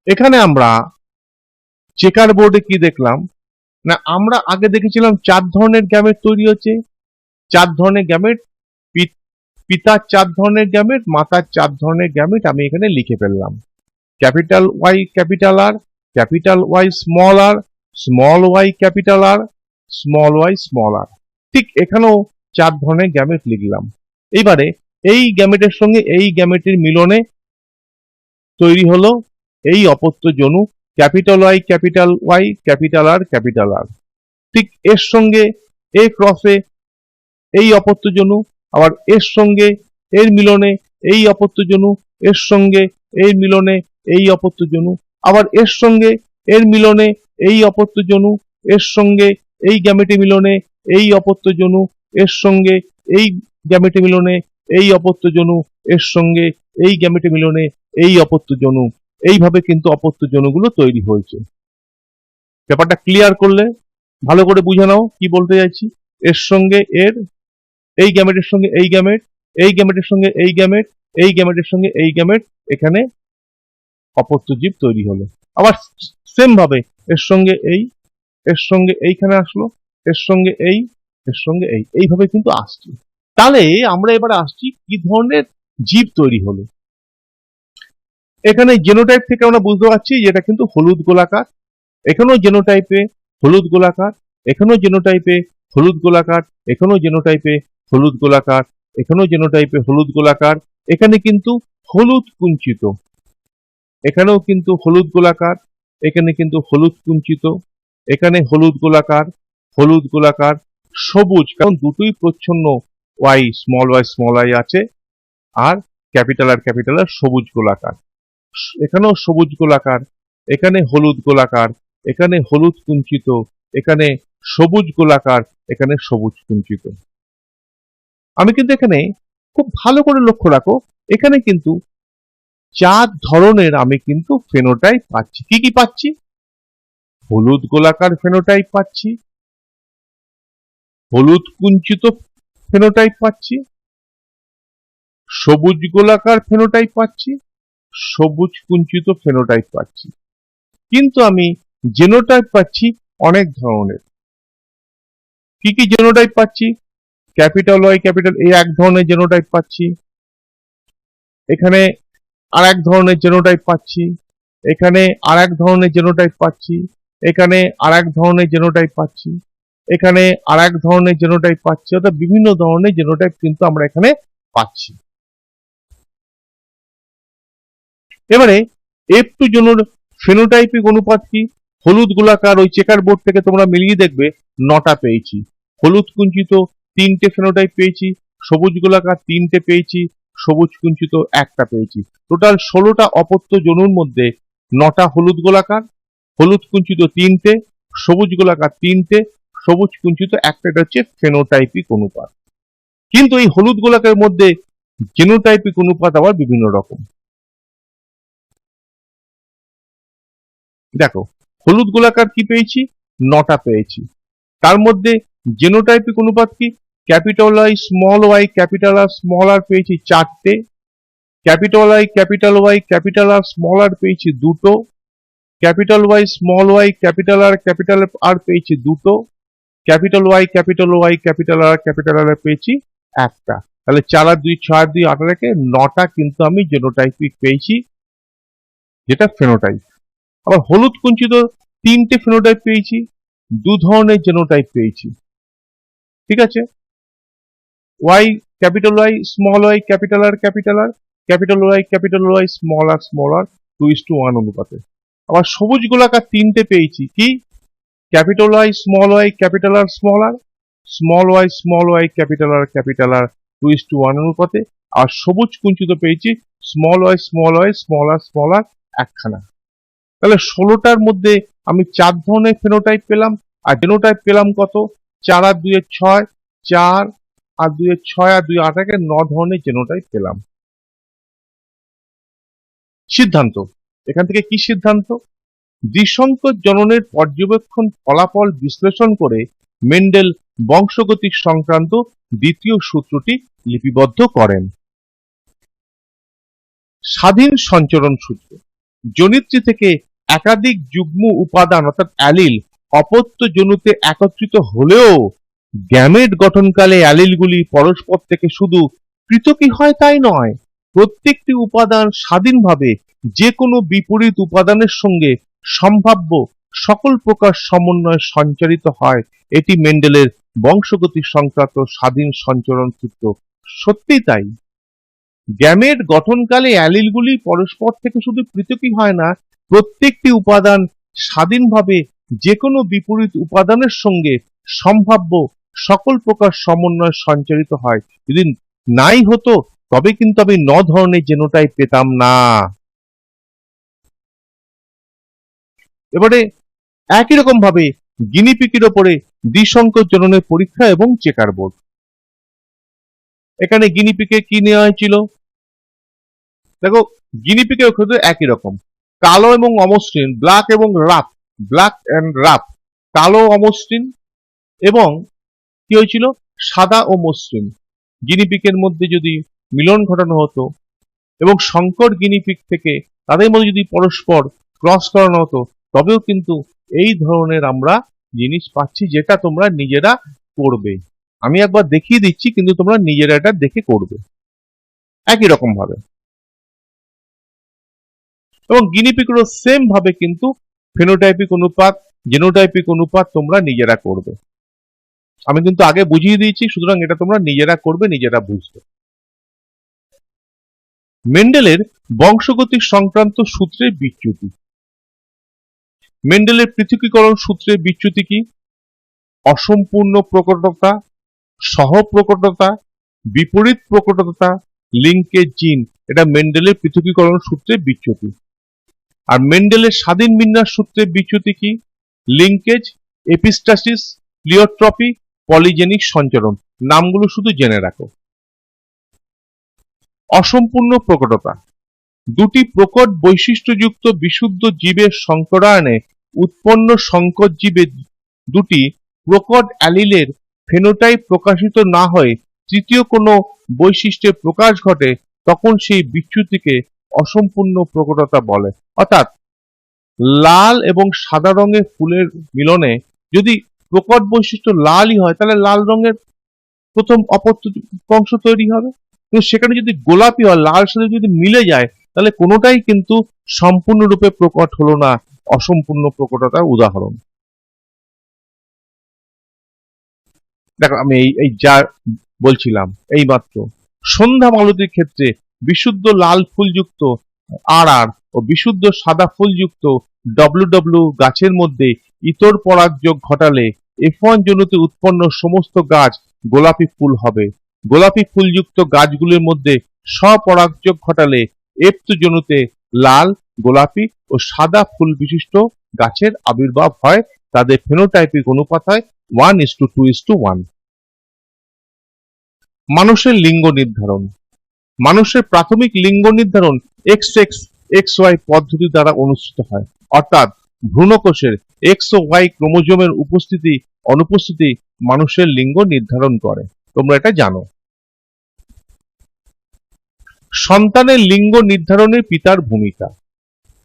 এখানে আমরা চেকার বোর্ডে কি দেখলাম? না আমরা আগে দেখেছিলাম 4 ধরনের গ্যামেট তৈরি হচ্ছে, 4 ধরনের গ্যামেট, পিতার 4 ধরনের গ্যামেট, মাতার 4 ধরনের গ্যামেট আমি এখানে লিখে ফেললাম। Capital Y capital R, capital Y small Y capital R, small Y small R. ঠিক এখানেও 4 ধরনের গ্যামেট লিখলাম। এইবারে এই গ্যামেটের সঙ্গে এই গ্যামেটের মিলনে তৈরি হলো এই অপত্য জনু capital Y capital R capital R. ঠিক এর সঙ্গে এ ক্রসে এই অপত্য জনু, আবার এর সঙ্গে এর মিলনে এই অপত্য জনু, এর সঙ্গে এর মিলনে এই অপত্য জনু, আবার এর সঙ্গে এর মিলনে এই অপত্য জনু, এর সঙ্গে এই গ্যামেটে মিলনে এই অপত্য জনু, এর সঙ্গে এই গ্যামেটে মিলনে এই অপত্য জনু, এর সঙ্গে এই গ্যামেটে মিলনে এই অপত্য জনু। এইভাবে কিন্তু অপত্য জনুগুলো তৈরি হয়েছে। ব্যাপারটা ক্লিয়ার করলে ভালো করে বুঝে নাও কি বলতে চাইছি। এর সঙ্গে এর, এই গ্যামেটের সঙ্গে এই গ্যামেট, এই গ্যামেটের সঙ্গে এই গ্যামেট, এই গ্যামেটের সঙ্গে এই গ্যামেট, এখানে অপত্য জীব তৈরি হলো। আবার সেম ভাবে এর সঙ্গে এই, এর সঙ্গে এইখানে আসলো, এর সঙ্গে এই, এর সঙ্গে এই, এইভাবে কিন্তু আসছে। তাহলে আমরা এবার আসছি কি ধরনের জীব তৈরি হলো। এখানে জেনোটাইপ থেকে আমরা বুঝতে পারছি যে এটা কিন্তু হলুদ গোলাকার, এখানেও জেনোটাইপে হলুদ গোলাকার, এখানেও জেনোটাইপে হলুদ গোলাকার, এখানেও জেনোটাইপে হলুদ গোলাকার, এখানেও জেনোটাইপে হলুদ গোলাকার, এখানে কিন্তু হলুদ কুঞ্চিত, এখানেও কিন্তু হলুদ গোলাকার, এখানে কিন্তু হলুদ কুঞ্চিত, এখানে হলুদ গোলাকার, সবুজ, কারণ দুটোই প্রচ্ছন্ন ওয়াই স্মল ওয়াই আছে, আর ক্যাপিটাল আর সবুজ গোলাকার, এখানেও সবুজ গোলাকার, এখানে হলুদ গোলাকার, এখানে হলুদ কুঞ্চিত, এখানে সবুজ গোলাকার, এখানে সবুজ কুঞ্চিত। আমি কিন্তু এখানে খুব ভালো করে লক্ষ্য রাখো, এখানে কিন্তু 4 ধরনের আমি কিন্তু ফেনোটাইপ পাচ্ছি। কি কি পাচ্ছি? হলুদ গোলাকার ফেনোটাইপ পাচ্ছি, হলুদ কুঞ্চিত ফেনোটাইপ পাচ্ছি, সবুজ গোলাকার ফেনোটাইপ পাচ্ছি, সবুজ কুঞ্চিত ফেনোটাইপ পাচ্ছি। কিন্তু আমি জেনোটাইপ পাচ্ছি অনেক ধরনের। কি কি জেনোটাইপ পাচ্ছি? ক্যাপিটাল ওয়াই ক্যাপিটাল এই এক ধরনের জেনোটাইপ পাচ্ছি, এখানে আর এক ধরনের জেনোটাইপ পাচ্ছি, এখানে আর এক ধরনের জেনোটাইপ পাচ্ছি, এখানে আর এক ধরনের জেনোটাইপ পাচ্ছি, এখানে আর এক ধরনের জেনোটাইপ পাচ্ছি, অর্থাৎ বিভিন্ন ধরনের জেনোটাইপ কিন্তু আমরা এখানে পাচ্ছি। এবারে F2 জনুর ফেনোটাইপিক অনুপাত কি? হলুদ গোলাকার ওই চেকার বোর্ড থেকে তোমরা মিলিয়ে দেখবে 9টা পেয়েছি, হলুদ কুঞ্চিত 3টে ফেনোটাইপ পেয়েছি, সবুজ গোলাকার 3টে পেয়েছি, সবুজ কুঞ্চিত 1টা পেয়েছি। টোটাল 16টা অপত্য জনুর মধ্যে 9টা হলুদ গোলাকার, হলুদ কুঞ্চিত 3টে, সবুজ গোলাকার 3টে, সবুজ কুঞ্চিত 1টা, হচ্ছে ফেনোটাইপিক অনুপাত। কিন্তু এই হলুদ গোলাকারের মধ্যে জেনোটাইপিক অনুপাত আবার বিভিন্ন রকম। দেখো হলুদ গোলাকার কি পেয়েছি? 9টা পেয়েছি। তার মধ্যে জেনোটাইপিক অনুপাত কি? Capital Y capital R small R পেয়েছি 4টে, capital Y capital R small R পেয়েছি 2টো, ক্যাপিটাল ওয়াই ক্যাপিটাল আর পেয়েছি 2টো, ক্যাপিটাল ওয়াই ক্যাপিটাল আর পেয়েছি 1টা। তাহলে 4 আর 2 6 আর 2 8 রেখে 9টা কিন্তু আমি জেনোটাইপিক পেয়েছি, যেটা ফেনোটাইপ। আবার হলুদ কুঞ্চিত 3টে ফেনোটাইপ পেয়েছি, 2 ধরনের জেনোটাইপ পেয়েছি। ঠিক আছে, Y small Y capital R capital Y small R 2:1 অনুপাতে। আবার সবুজ গোলাকার 3টে পেয়েছি, কি? Capital Y capital R small Y capital R 2:1 অনুপাতে। আর সবুজ কুঞ্চিত পেয়েছি স্মল আর একখানা। তাহলে 16টার মধ্যে আমি 4 ধরনের ফেনোটাইপ পেলাম, আর জেনোটাইপ পেলাম কত? 4 আর 2 6, 4 আর 2 6 আর 2 8 9 ধরনের জেনোটাইপ পেলাম। সিদ্ধান্ত, এখান থেকে কি সিদ্ধান্ত? দ্বিসংকর জননের পর্যবেক্ষণ ফলাফল বিশ্লেষণ করে মেন্ডেল বংশগতিক সংক্রান্ত দ্বিতীয় সূত্রটি লিপিবদ্ধ করেন। স্বাধীন সঞ্চরণ সূত্র। জনিত্রী থেকে একাধিক যুগ্ম উপাদান অর্থাৎ অ্যালিল অপত্য জনুতে একত্রিত হলেও গ্যামেট গঠনকালে অ্যালিলগুলি পরস্পর থেকে শুধু পৃথকই হয় তাই নয়, প্রত্যেকটি উপাদান স্বাধীনভাবে যে কোনো বিপরীত উপাদানের সঙ্গে সম্ভাব্য সকল প্রকার সমন্বয়ে সঞ্চারিত হয়। এটি মেন্ডেলের বংশগতি সংক্রান্ত স্বাধীন সঞ্চরণ সূত্র। সত্যিই তাই, গ্যামেট গঠনকালে অ্যালিলগুলি পরস্পর থেকে শুধু পৃথকই হয় না, প্রত্যেকটি উপাদান স্বাধীনভাবে যে কোনো বিপরীত উপাদানের সঙ্গে সম্ভাব্য সকল প্রকার সমন্বয়ে সঞ্চারিত হয়। যদি নাই হতো তবে কিন্তু আমি 9 ধরনের জেনোটাইপ পেতাম না। এবারে একই রকম ভাবে গিনিপিগের ওপরে দ্বিসংকর জননের পরীক্ষা এবং চেকার বোর্ড। এখানে গিনিপিগে কি নেওয়া হয়েছিল? দেখো, গিনিপিগের ক্ষেত্রে একই রকম, কালো এবং অমসৃণ, ব্ল্যাক এবং রাফ, ব্ল্যাক এন্ড রাফ, কালো অমসৃণ এবং কি হয়েছিল সাদা ও মসৃণ। গিনিপিগের মধ্যে যদি মিলন ঘটানো হতো এবং সংকর গিনিপিগ থেকে তাদের মধ্যে যদি পরস্পর ক্রস করানো হতো, তবেও কিন্তু এই ধরনের আমরা জিনিস পাচ্ছি, যেটা তোমরা নিজেরা করবে। আমি একবার দেখিয়ে দিচ্ছি, কিন্তু তোমরা নিজেরা এটা দেখে করবে একই রকম ভাবে। এবং গিনিপিগেরও সেম ভাবে কিন্তু ফেনোটাইপিক অনুপাত, জেনোটাইপিক অনুপাত তোমরা নিজেরা করবে। আমি কিন্তু আগে বুঝিয়ে দিয়েছি, সুতরাং এটা তোমরা নিজেরা করবে, নিজেরা বুঝবে। মেন্ডেলের বংশগতি সংক্রান্ত সূত্রের বিচ্যুতি। মেন্ডেলের পৃথকীকরণ সূত্রের বিচ্যুতি কি? অসম্পূর্ণ প্রকটতা, সহপ্রকটতা, বিপরীত প্রকটতা, লিঙ্কেজ জিন, এটা মেন্ডেলের পৃথকীকরণ সূত্রের বিচ্যুতি। আর মেন্ডেলের স্বাধীন বিন্যাস সূত্রের বিচ্যুতি কি? লিঙ্কেজ, এপিস্টাসিস, প্লিওট্রপি, পলিজেনিক সঞ্চরণ। নামগুলো শুধু জেনে রাখো। অসম্পূর্ণ প্রকটতা, দুটি প্রকট বৈশিষ্ট্যযুক্ত বিশুদ্ধ জীবের সংকরায়নে উৎপন্ন সংকর জীবের দুটি প্রকট অ্যালিলের ফেনোটাইপ প্রকাশিত না হয়ে তৃতীয় কোনো বৈশিষ্ট্যের প্রকাশ ঘটে, তখন সেই বিচ্যুতিকে অসম্পূর্ণ প্রকটতা বলে। অর্থাৎ লাল এবং সাদা রঙের ফুলের মিলনে যদি প্রকট বৈশিষ্ট্য লালই হয়, তাহলে লাল রঙের প্রথম অপত্য অংশ তৈরি হবে। কিন্তু সেখানে যদি গোলাপি হয়, লাল সাথে যদি মিলে যায়, তাহলে কোনোটাই কিন্তু সম্পূর্ণরূপে প্রকট হলো না, অসম্পূর্ণ প্রকটতার উদাহরণ। দেখো, আমি এই যা বলছিলাম এই মাত্র, সন্ধ্যা মালতীর ক্ষেত্রে বিশুদ্ধ লাল ফুলযুক্ত আর ও বিশুদ্ধ সাদা ফুলযুক্ত ডব্লিউ গাছের মধ্যে ইতর পরাগযোগ ঘটালে F1 জনুতে উৎপন্ন সমস্ত গাছ গোলাপি ফুল হবে। গোলাপি ফুলযুক্ত গাছগুলির মধ্যে স্বপরাগযোগ ঘটালে F2 জনুতে লাল, গোলাপি ও সাদা ফুল বিশিষ্ট গাছের আবির্ভাব হয়। তাদের ফেনোটাইপিক অনুপাত হয় 1:2:1। মানুষের লিঙ্গ নির্ধারণ। মানুষের প্রাথমিক লিঙ্গ নির্ধারণ XX XY পদ্ধতি দ্বারা অনুষ্ঠিত হয়। অর্থাৎ ভ্রূণকোষের X ও Y ক্রোমোজোমের উপস্থিতি অনুপস্থিতি মানুষের লিঙ্গ নির্ধারণ করে। তোমরা এটা জানো। সন্তানের লিঙ্গ নির্ধারণে পিতার ভূমিকা।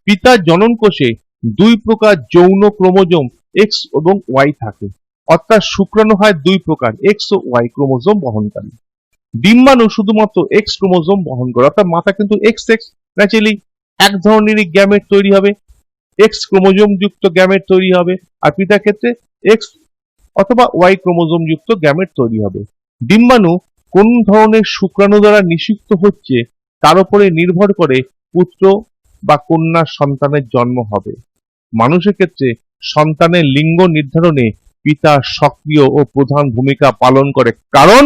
পিতার জননকোষে দুই প্রকার যৌন ক্রোমোজোম X এবং Y থাকে। অর্থাৎ শুক্রাণু হয় দুই প্রকার, X ও Y ক্রোমোজোম বহনকারী। ডিম্বাণু শুধুমাত্র X ক্রোমোজোম বহন করে। অর্থাৎ মাথা কিন্তু XX, ন্যাচারালি এক ধরনেরই গ্যামেট তৈরি হবে, X ক্রোমোজোম যুক্ত গ্যামেট তৈরি হবে। আর পিতার ক্ষেত্রে X অথবা Y ক্রোমোজোম যুক্ত গ্যামেট তৈরি হবে। ডিম্বাণু কোন ধরনের শুক্রাণু দ্বারা নিষিক্ত হচ্ছে তার উপরে নির্ভর করে পুত্র বা কন্যা সন্তানের জন্ম হবে। মানুষের ক্ষেত্রে সন্তানের লিঙ্গ নির্ধারণে পিতা সক্রিয় ও প্রধান ভূমিকা পালন করে, কারণ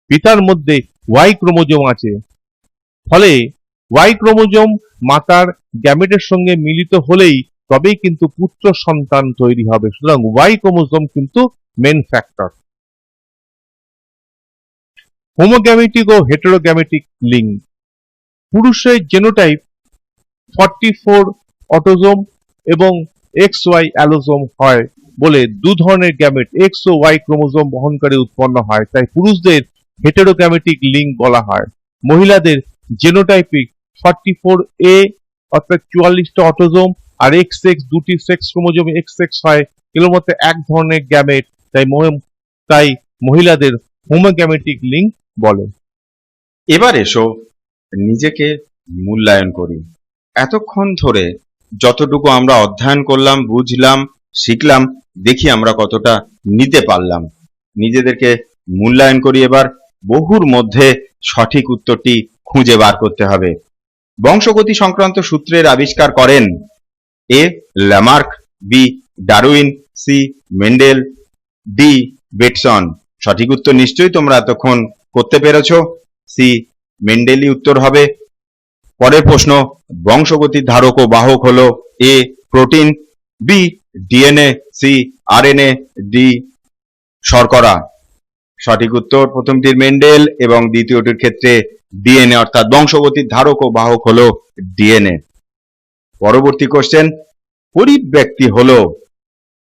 পিতার মধ্যে Y ক্রোমোজোম আছে। ফলে Y ক্রোমোজোম মাতার গ্যামেটের সঙ্গে মিলিত হলেই তবেই কিন্তু পুত্র সন্তান তৈরি হবে। সুতরাং Y ক্রোমোজোম কিন্তু মেন ফ্যাক্টর। হোমোগ্যামেটিক ও হেটেরোগ্যামেটিক লিঙ্গ। পুরুষের জেনোটাইপ 44 অটোজোম এবং XY অ্যালোজোম হয় বলে দু ধরনের গ্যামেট X ও Y ক্রোমোজোম বহনকারী উৎপন্ন হয়, তাই পুরুষদের হেটেরোগ্যামেটিক লিঙ্গ বলা হয়। মহিলাদের জেনোটাইপিক 44A অর্থাৎ 44টা অটোজোম আর XX দুটি সেক্স ক্রোমোজোম XX হয়, এগুলোর মধ্যে এক ধরনের গ্যামেট, তাই মহিলাদের হোমোগ্যামেটিক লিঙ্ক বলে। এবার এসো নিজেকে মূল্যায়ন করি। এতক্ষণ ধরে যতটুকু আমরা অধ্যয়ন করলাম, বুঝলাম, শিখলাম, দেখি আমরা কতটা নিতে পারলাম। নিজেদেরকে মূল্যায়ন করি এবার। বহুর মধ্যে সঠিক উত্তরটি খুঁজে বার করতে হবে। বংশগতি সংক্রান্ত সূত্রের আবিষ্কার করেন A Lamarck, B Darwin, C Mendel, D Bateson. সঠিক উত্তর নিশ্চয়ই তোমরা এতক্ষণ করতে পেরেছো। সি মেন্ডেলই উত্তর হবে। পরের প্রশ্ন, বংশগতির ধারক ও বাহক হলো A protein, B DNA, C RNA, D শর্করা। সঠিক উত্তর প্রথমটির মেন্ডেল এবং দ্বিতীয়টির ক্ষেত্রে ডিএনএ, অর্থাৎ বংশগতির ধারক ও বাহক হলো ডিএনএ। পরবর্তী কোশ্চেন, পরিব্যক্তি হলো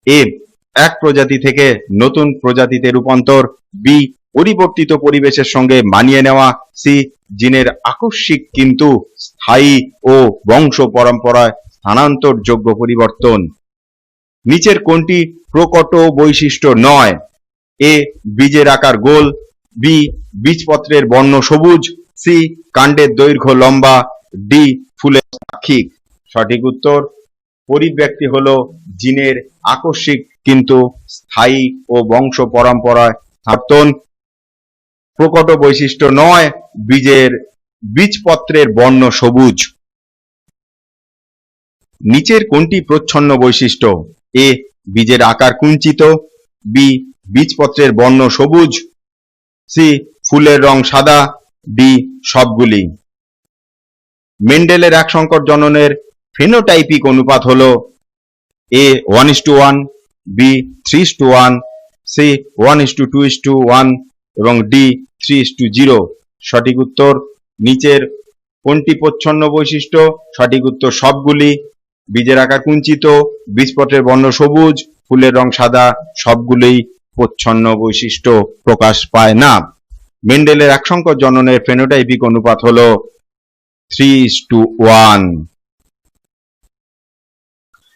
এ এক প্রজাতি থেকে নতুন প্রজাতিতে রূপান্তর, বি পরিবর্তিত পরিবেশের সঙ্গে মানিয়ে নেওয়া, সি জিনের আকস্মিক কিন্তু স্থায়ী ও বংশ পরম্পরায় স্থানান্তরযোগ্য পরিবর্তন। নিচের কোনটি প্রকট বৈশিষ্ট্য নয়? এ বীজের আকার গোল, বি বীজপত্রের বর্ণ সবুজ, সি কাণ্ডের দৈর্ঘ্য লম্বা, ডি ফুলের পাক্ষিক। সঠিক উত্তর পরিব্যক্তি হলো জিনের আকস্মিক কিন্তু স্থায়ী ও বংশ পরম্পরায় স্থানান্তর। প্রকট বৈশিষ্ট্য নয় বীজপত্রের বর্ণ সবুজ। নিচের কোনটি প্রচ্ছন্ন বৈশিষ্ট্য? এ বীজের আকার কুঞ্চিত, বি বীজপত্রের বর্ণ সবুজ, সি ফুলের রং সাদা, ডি সবগুলি। মেন্ডেলের এক সংকর জননের ফেনোটাইপিক অনুপাত হলো এ 1:1, বি 3:1, সি 1:2:1 এবং ডি 3:0। সঠিক উত্তর নিচের কোনটি প্রচ্ছন্ন বৈশিষ্ট্য? সঠিক উত্তর সবগুলি। বীজের আকার কুঞ্চিত, বীজপত্রের বর্ণ সবুজ, ফুলের রং সাদা, সবগুলি প্রচ্ছন্ন বৈশিষ্ট্য প্রকাশ পায় না। মেন্ডেলের এক সংকর জননের ফেনোটাইপিক অনুপাত হলো 3:1।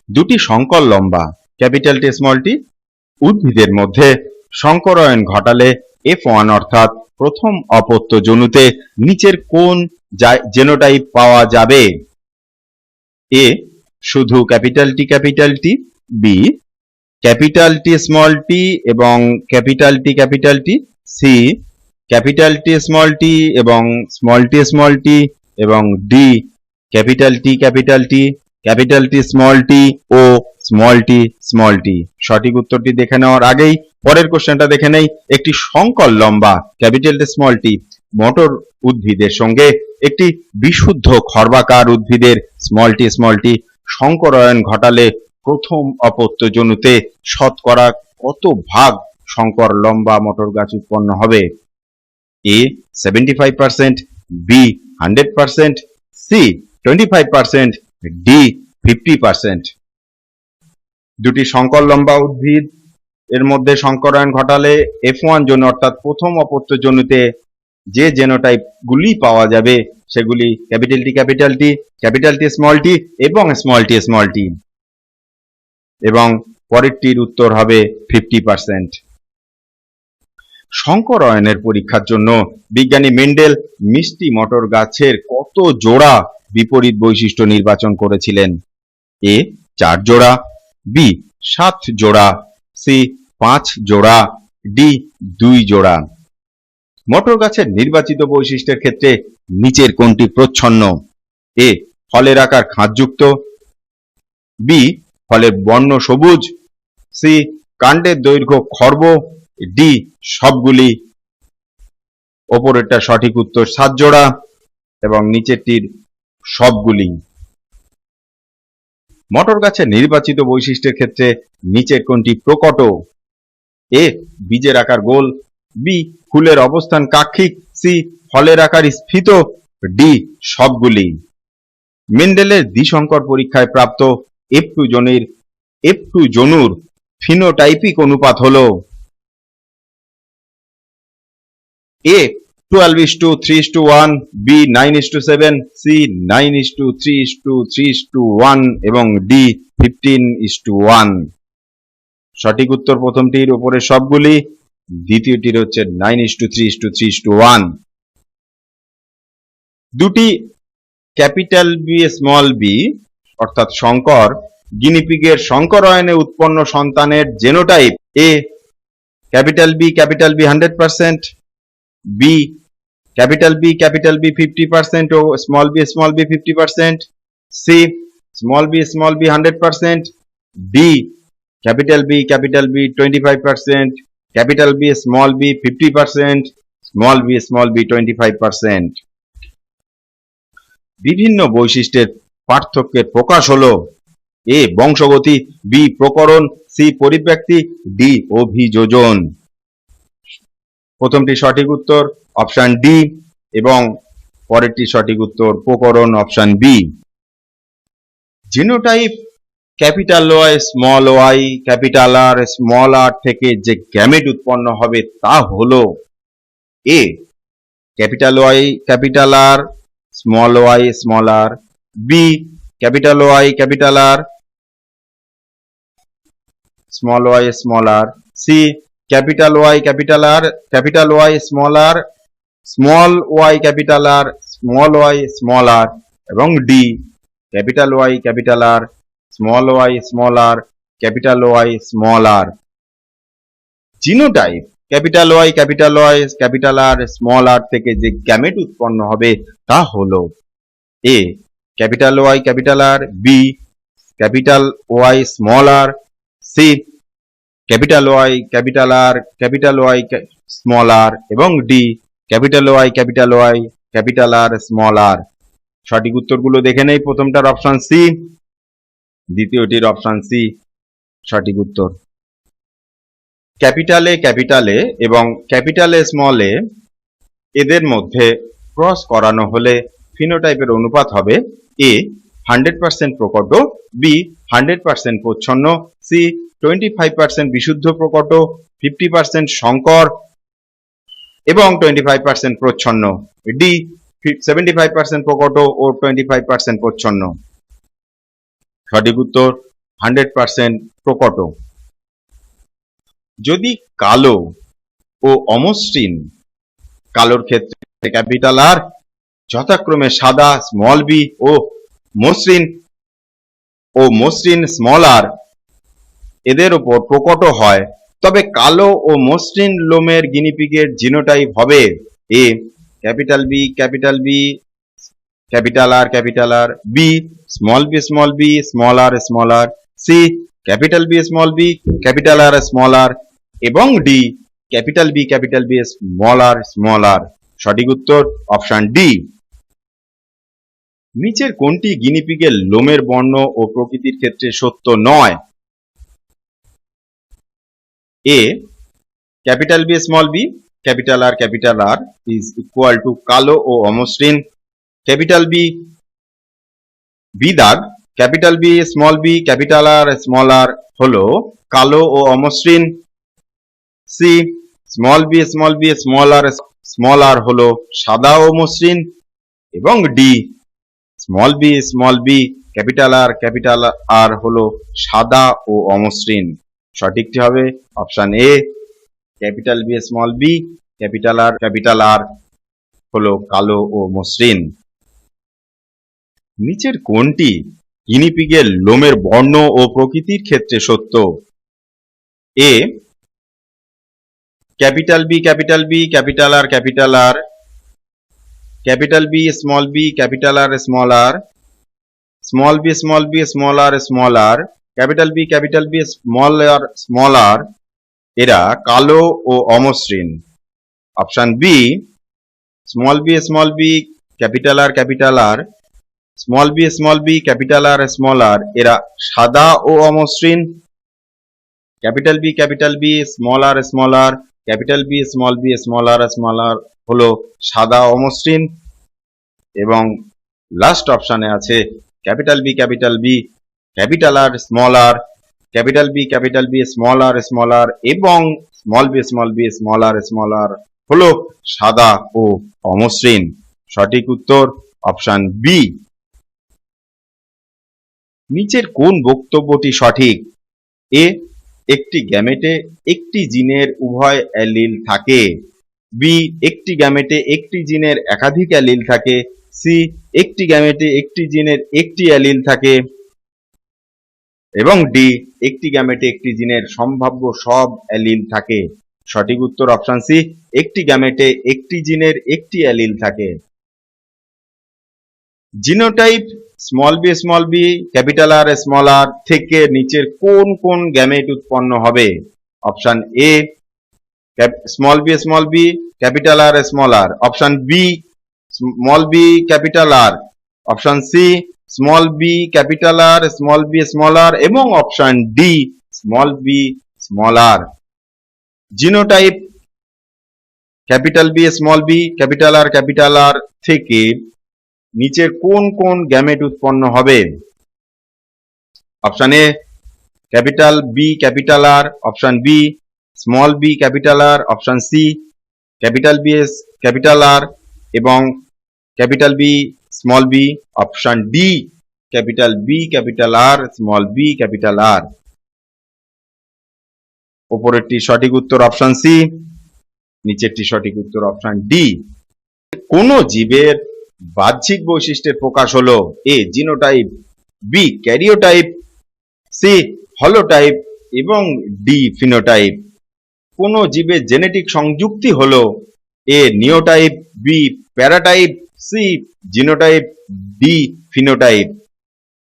দুটি সংকর লম্বা ক্যাপিটাল টি স্মল টি উদ্ভিদের মধ্যে সংকরায়ন ঘটালে F1 অর্থাৎ প্রথম অপত্য জনুতে নিচের কোন জেনোটাইপ পাওয়া যাবে? এ শুধু capital T, B capital T small T এবং capital T, C capital T এবং স্মল টি এবং D capital T small T ও স্মল টি। সঠিক উত্তরটি দেখে নেওয়ার আগেই পরের কোশ্চেনটা দেখে নেই। একটি সংকর লম্বা ক্যাপিটাল টি স্মল টি মটর উদ্ভিদের সঙ্গে একটি বিশুদ্ধ খর্বাকার উদ্ভিদের স্মল টি সংকরায়ন ঘটালে প্রথম অপত্য জনুতে শতকরা কত ভাগ সংকর লম্বা মটর গাছ উৎপন্ন হবে? এ 75%, বি 100%, সি 25%, ডি 50%। দুটি সংকর লম্বা উদ্ভিদ এর মধ্যে সংকরায়ন ঘটালে F1 জনু অর্থাৎ প্রথম অপত্য জনুতে যে জেনোটাইপ গুলি পাওয়া যাবে সেগুলি ক্যাপিটাল টি স্মল টি এবং স্মল টি এবং পরেরটির উত্তর হবে 50%। সংকরায়নের পরীক্ষার জন্য বিজ্ঞানী মেন্ডেল মিষ্টি মটর গাছের কত জোড়া বিপরীত বৈশিষ্ট্য নির্বাচন করেছিলেন? এ 4 জোড়া, বি 7 জোড়া, সি 5 জোড়া, ডি 2 জোড়া। মটর গাছের নির্বাচিত বৈশিষ্ট্যের ক্ষেত্রে নিচের কোনটি প্রচ্ছন্ন? এ ফলের আকার খাঁজযুক্ত, বি ফলের বর্ণ সবুজ, সি কাণ্ডের দৈর্ঘ্য খর্ব, ডি সবগুলি। ওপরেরটা সঠিক উত্তর 7 জোড়া এবং নিচেরটির সবগুলি। মটর গাছের নির্বাচিত বৈশিষ্ট্যের ক্ষেত্রে নিচের কোনটি প্রকট? এ বীজের আকার গোল, বি ফুলের অবস্থান কাক্ষিক, সি ফলের আকার স্ফীত, ডি সবগুলি। মেন্ডেলের দ্বিসংকর পরীক্ষায় প্রাপ্ত F2 জনুর ফিনোটাইপিক অনুপাত হলো এ 12:3:1, বি 9:7, সি 9:3:3:1 এবং ডি 15:1। সঠিক উত্তর প্রথমটির উপরে সবগুলি, দ্বিতীয়টির হচ্ছে 9:3:3:1। দুটি ক্যাপিটাল বি স্মল বি অর্থাৎ সংকর গিনিপিগের সংকরায়নে উৎপন্ন সন্তানের genotype: A capital B 100%, B capital B 50% ও small B 50%, C small B 100%, D capital B 25%, capital B 50%, small B 25%। বিভিন্ন বৈশিষ্ট্যের পার্থক্যের প্রকাশ হলো: এ বংশগতি, বি প্রকরণ, সি পরিব্যক্তি, ডি অভিযোজন। প্রথমটি সঠিক উত্তর অপশন ডি এবং পরেরটি সঠিক উত্তর প্রকরণ option B. Genotype capital Y, capital R, small R থেকে যে গ্যামেট উৎপন্ন হবে তা হলো: A capital Y capital R, small R, B capital Y capital R, small R, C capital Y capital R, capital Y small R, small Y capital R, small R, এবং D capital Y capital R, small R, capital Y small R. Genotype capital Y capital R, small R থেকে যে গ্যামেট উৎপন্ন হবে তা হলো: A capital Y capital R, B capital Y small R, C capital Y capital R, small R, এবং D capital Y capital R, small R. সঠিক উত্তরগুলো দেখে নেই। প্রথমটার অপশন সি, দ্বিতীয়টির অপশন সি সঠিক উত্তর। ক্যাপিটালে এবং ক্যাপিটালে স্মল এদের মধ্যে ক্রস করানো হলে ফিনোটাইপের অনুপাত হবে: এ 100% প্রকট, বি 100% প্রচ্ছন্ন, সি 25% বিশুদ্ধ প্রকট, 50% সংকর এবং 25% প্রচ্ছন্ন, ডি 75% প্রকট ও 25% প্রচ্ছন্ন। সঠিক উত্তর 100% প্রকট। যদি কালো ও অমসৃণ, কালোর ক্ষেত্রে ক্যাপিটাল আর যথাক্রমে সাদা স্মল বি ও মসৃণ স্মল আর এদের উপর প্রকট হয়, তবে কালো ও মসৃণ লোমের গিনিপিগের জিনোটাইপ হবে: A capital B capital R, B small B small R, C capital B capital R small R, এবং D capital B small R. সঠিক উত্তর অপশন ডি। নিচের কোনটি গিনিপিগের লোমের বর্ণ ও প্রকৃতির ক্ষেত্রে সত্য নয়? A capital B capital R is equal to কালো ও অমসৃণ, ক্যাপিটাল বি দাগ ক্যাপিটাল বি ক্যাপিটাল আর হলো কালো ও অমসৃণ, C small B small R হলো সাদা ও মসৃণ, এবং D small B capital R হলো সাদা ও অমসৃণ। সঠিকটি হবে option A, capital B capital R হলো কালো ও মসৃণ। নিচের কোনটি গিনিপিগের লোমের বর্ণ ও প্রকৃতির ক্ষেত্রে সত্য? A capital B capital R, capital B capital R, small B small R, capital B small R এরা কালো ও অমসৃণ। Option B small B capital R, small B capital R এরা সাদা ও অমসৃণ, capital B small R, capital B small R হলো সাদা অমসৃণ, এবং লাস্ট অপশনে আছে capital B capital R, capital B small R এবং স্মল বি স্মল আর হলো সাদা ও অমসৃণ। সঠিক উত্তর অপশন বি। নিচের কোন বক্তব্যটি সঠিক? এ একটি গ্যামেটে একটি জিনের উভয় অ্যালিল থাকে। বি, একটি গ্যামেটে একটি জিনের একাধিক অ্যালিল থাকে। সি, একটি গ্যামেটে একটি জিনের একটি অ্যালিল থাকে। এবং ডি, একটি গ্যামেটে একটি জিনের সম্ভাব্য সব অ্যালিল থাকে। সঠিক উত্তর অপশন সি, একটি গ্যামেটে একটি জিনের একটি অ্যালিল থাকে। Genotype B capital R small R থেকে নিচের কোন কোন গ্যামেট উৎপন্ন হবে? Option A small B capital R small R, option B small B capital R, option C small B capital R small B small R এবং option D small B small R. Genotype capital B capital R থেকে নিচের কোন কোন গ্যামেট উৎপন্ন হবে? Option A capital B capital R, option B small B capital R, option C capital B capital R এবং capital B small B, option D capital B capital R small B capital R. উপরেরটি সঠিক উত্তর অপশন সি, নিচেরটি সঠিক উত্তর অপশন ডি। কোন জীবের বাহ্যিক বৈশিষ্ট্যের প্রকাশ হলো? A genotype, B karyotype, C holotype এবং ডি ফিনোটাইপ। কোন জীবের জেনেটিক সংযুক্তি হলো? A neotype, B paratype, C genotype, D phenotype.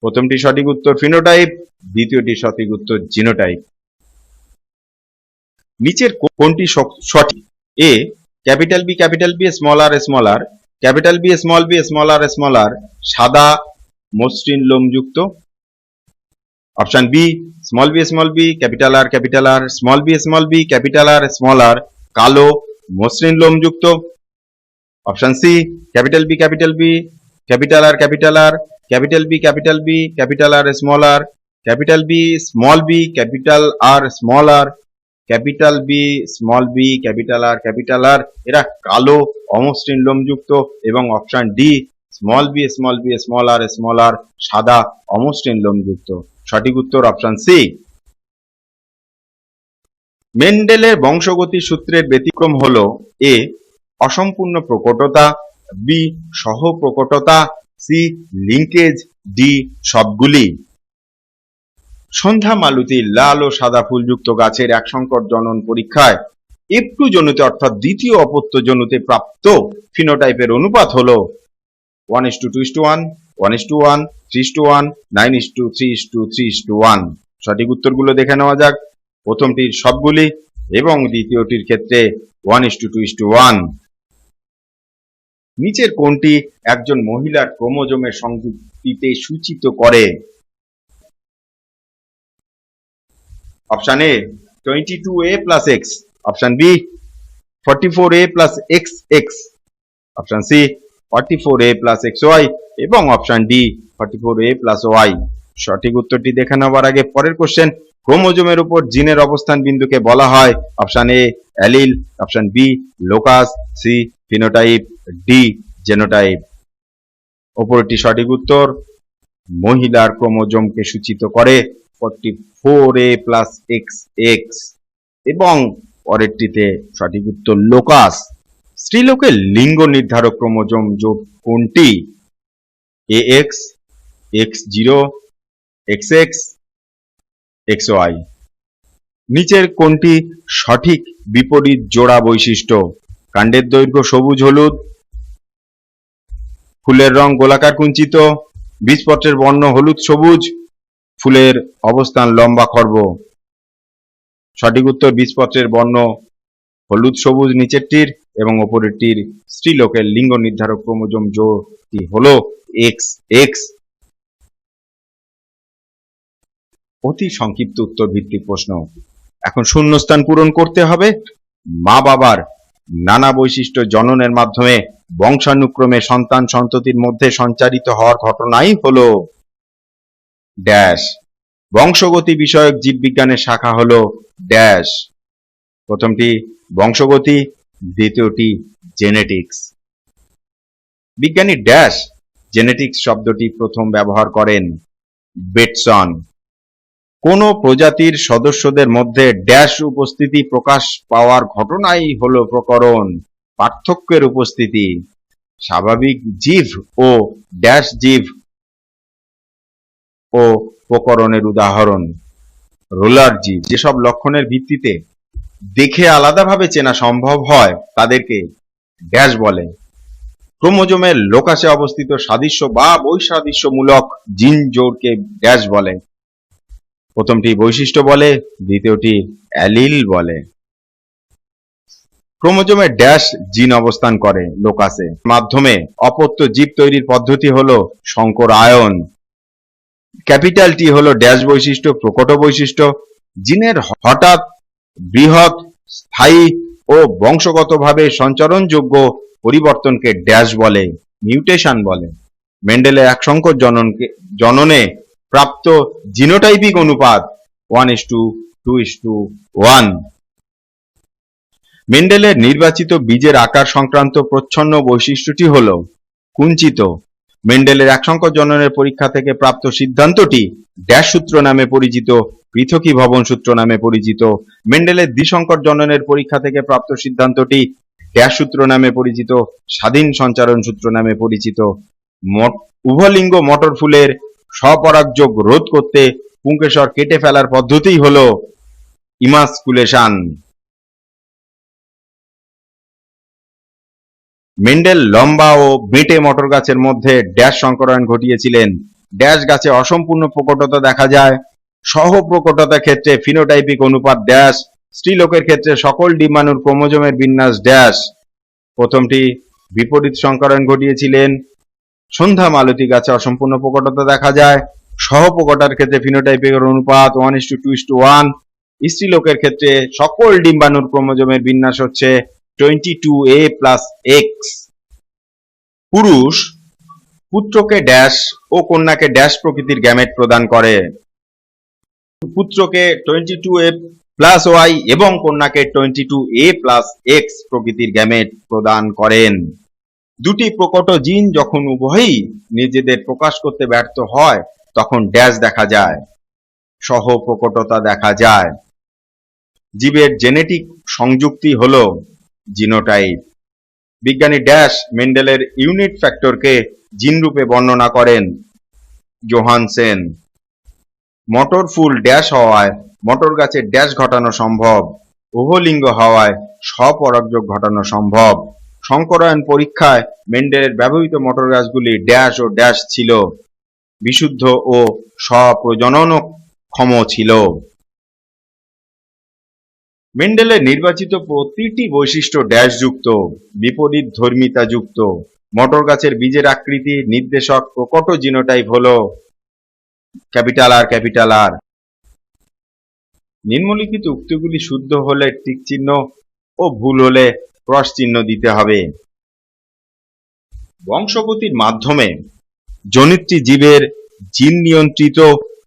প্রথমটি সঠিক উত্তর ফিনোটাইপ, দ্বিতীয়টি সঠিক উত্তর জিনোটাইপ। নিচের কোনটি সঠিক? A capital B small R capital B small R সাদা মসৃণ লোমযুক্ত। Option B small B capital R small B capital R কালো মসৃণ লোমযুক্ত। Option C capital B capital R capital B capital R capital B small B capital R capital B small B capital R এরা কালো অমসৃণ লোমযুক্ত এবং option D small B small R সাদা অমসৃণ লোমযুক্ত। সঠিক উত্তর অপশন সি। মেন্ডেলের বংশগতি সূত্রের ব্যতিক্রম হলো? এ অসম্পূর্ণ প্রকটতা, বি সহ প্রকটতা, সি লিঙ্কেজ, ডি সবগুলি। সন্ধ্যা মালতীর লাল ও সাদা ফুলযুক্ত গাছের এক সংকর জনন পরীক্ষায় F2 জনুতে অর্থাৎ দ্বিতীয় অপত্য জনুতে প্রাপ্ত ফিনোটাইপের অনুপাত হলো 1:2:1, 1:1, 3:1, 9:3:3:1। সঠিক উত্তরগুলো দেখে নেওয়া যাক। প্রথমটির সবগুলি এবং দ্বিতীয়টির ক্ষেত্রে 1:2:1। নিচের কোনটি একজন মহিলার ক্রোমোজোমের সংযুক্তিতে সূচিত করে? Option A 22A plus X, option B 44A plus XX, option C 44A plus XY এবং option D 44A plus Y। সঠিক উত্তরটি দেখে নেওয়ার আগে পরের কোশ্চেন, ক্রোমোজোমের উপর জিনের অবস্থান বিন্দুকে বলা হয়? Option A allele, option B locus, C phenotype, D genotype. অপরটি সঠিক উত্তর, মহিলার ক্রোমোজোমকে সূচিত করে 44A plus XX এবং পরেরটিতে সঠিক উত্তর লোকাস। স্ত্রীলোকের লিঙ্গ নির্ধারক ক্রোমোজোম জোট কোনটি? AX, X0, XX, XY। নিচের কোনটি সঠিক বিপরীত জোড়া বৈশিষ্ট্য? কাণ্ডের দৈর্ঘ্য সবুজ হলুদ, ফুলের রং গোলাকার কুঞ্চিত, বীজপত্রের বর্ণ হলুদ সবুজ, ফুলের অবস্থান লম্বা খর্ব। সঠিক উত্তর বীজপত্রের বর্ণ হলুদ সবুজ নিচেরটির এবং ওপরেরটির। স্ত্রীলোকের লিঙ্গ নির্ধারক ক্রোমোজোম জোড়টি হলো XX। অতি সংক্ষিপ্ত উত্তর ভিত্তিক প্রশ্ন। এখন শূন্যস্থান পূরণ করতে হবে। মা বাবার নানা বৈশিষ্ট্য জননের মাধ্যমে বংশানুক্রমে সন্তান সন্ততির মধ্যে সঞ্চারিত হওয়ার ঘটনাই হলো ড্যাশ। বংশগতি বিষয়ক জীববিজ্ঞানের শাখা হলো ড্যাশ। প্রথমটি বংশগতি, দ্বিতীয়টি জেনেটিক্স। বিজ্ঞানী ড্যাশ জেনেটিক্স শব্দটি প্রথম ব্যবহার করেন? বেটসন। কোন প্রজাতির সদস্যদের মধ্যে ড্যাশ উপস্থিতি প্রকাশ পাওয়ার ঘটনাই হলো প্রকরণ, পার্থক্যের উপস্থিতি। স্বাভাবিক জীব ও ড্যাশ জীব ও প্রকরণের উদাহরণ। রোলার জীব যেসব লক্ষণের ভিত্তিতে দেখে আলাদাভাবে চেনা সম্ভব হয় তাদেরকে ড্যাশ বলে। ক্রোমোজোমের লোকাসে অবস্থিত সাদৃশ্য বা বৈসাদৃশ্যমূলক জিন জোড়কে ড্যাশ বলে। প্রথমটি বৈশিষ্ট্য বলে, দ্বিতীয়টি অ্যালিল বলে। ক্রোমোজোমে ড্যাশ জিন অবস্থান করে লোকাসে মাধ্যমে অপত্য জীব তৈরির পদ্ধতি হলো সংকরায়ন। ক্যাপিটাল টি হলো ড্যাশ বৈশিষ্ট্য, প্রকট বৈশিষ্ট্য। জিনের হঠাৎ, বৃহৎ, স্থায়ী ও বংশগতভাবে সঞ্চারণযোগ্য পরিবর্তনকে ড্যাশ বলে, মিউটেশন বলে। মেন্ডেলের এক সংকর জননে প্রাপ্ত জিনোটাইপিক অনুপাত 1:2:1। মেন্ডেলের নির্বাচিত বীজের আকার সংক্রান্ত প্রচ্ছন্ন বৈশিষ্ট্যটি হল কুঞ্চিত। মেন্ডেলের এক সংকর জননের পরীক্ষা থেকে প্রাপ্ত সিদ্ধান্তটি ড্যাশ সূত্র নামে পরিচিত, পৃথকীভবন সূত্র নামে পরিচিত। মেন্ডেলের দ্বিসংকর জননের পরীক্ষা থেকে প্রাপ্ত সিদ্ধান্তটি ড্যাশ সূত্র নামে পরিচিত, স্বাধীন সঞ্চারণ সূত্র নামে পরিচিত। উভলিঙ্গ মটর ফুলের স্বপরাগযোগ রোধ করতে পুংকেশর কেটে ফেলার পদ্ধতি হলো ইমাসকুলেশন। মেন্ডেল লম্বা ও বেঁটে মটর গাছের মধ্যে ড্যাশ সংকরায়ন ঘটিয়েছিলেন। ড্যাশ গাছে অসম্পূর্ণ প্রকটতা দেখা যায়। সহ প্রকটতা ক্ষেত্রে ফিনোটাইপিক অনুপাত ড্যাশ। স্ত্রীলোকের ক্ষেত্রে সকল ডিম্বাণুর ক্রোমোজোমের বিন্যাস ড্যাশ। প্রথমটি বিপরীত সংকরায়ন ঘটিয়েছিলেন। সন্ধ্যা মালতী গাছে অসম্পূর্ণ প্রকটতা দেখা যায়। সহ প্রকটার ক্ষেত্রে ফিনোটাইপিক অনুপাত 1:2:1। স্ত্রীলোকের ক্ষেত্রে সকল ডিম্বাণুর ক্রোমোজোমের বিন্যাস হচ্ছে 22A+X। পুরুষ পুত্রকে ড্যাশ ও কন্যাকে ড্যাশ প্রকৃতির গ্যামেট প্রদান করে। পুত্রকে 22A+Y এবং কন্যাকে 22A+X প্রকৃতির গ্যামেট প্রদান করেন। দুটি প্রকট জিন যখন উভয়ই নিজেদের প্রকাশ করতে ব্যর্থ হয় তখন ড্যাশ দেখা যায়, সহ প্রকটতা দেখা যায়। জীবের জেনেটিক সংযুক্তি হলো জিনোটাইপ। বিজ্ঞানী ড্যাশ মেন্ডেলের ইউনিট ফ্যাক্টরকে জিন রূপে বর্ণনা করেন জোহানসেন। মটর ফুল ড্যাশ হওয়ায় মটর গাছে ড্যাশ ঘটানো সম্ভব, উভলিঙ্গ হওয়ায় স্বপরাগযোগ ঘটানো সম্ভব। সংকরায়ন পরীক্ষায় মেন্ডেলের ব্যবহৃত মটর গাছগুলি ড্যাশ ও ড্যাশ ছিল, বিশুদ্ধ ও স্বপ্রজননক্ষম ছিল। মেন্ডেলের নির্বাচিত প্রতিটি বৈশিষ্ট্য ড্যাশ যুক্ত, বিপরীত ধর্মিতা যুক্ত। মটর গাছের বীজের আকৃতি নির্দেশক প্রকট জিনোটাইপ হলো R। নিম্নলিখিত উক্তিগুলি শুদ্ধ হলে টিক চিহ্ন ও ভুল হলে ক্রস চিহ্ন দিতে হবে। বংশগতির মাধ্যমে জনিত্রী জীবের জিন নিয়ন্ত্রিত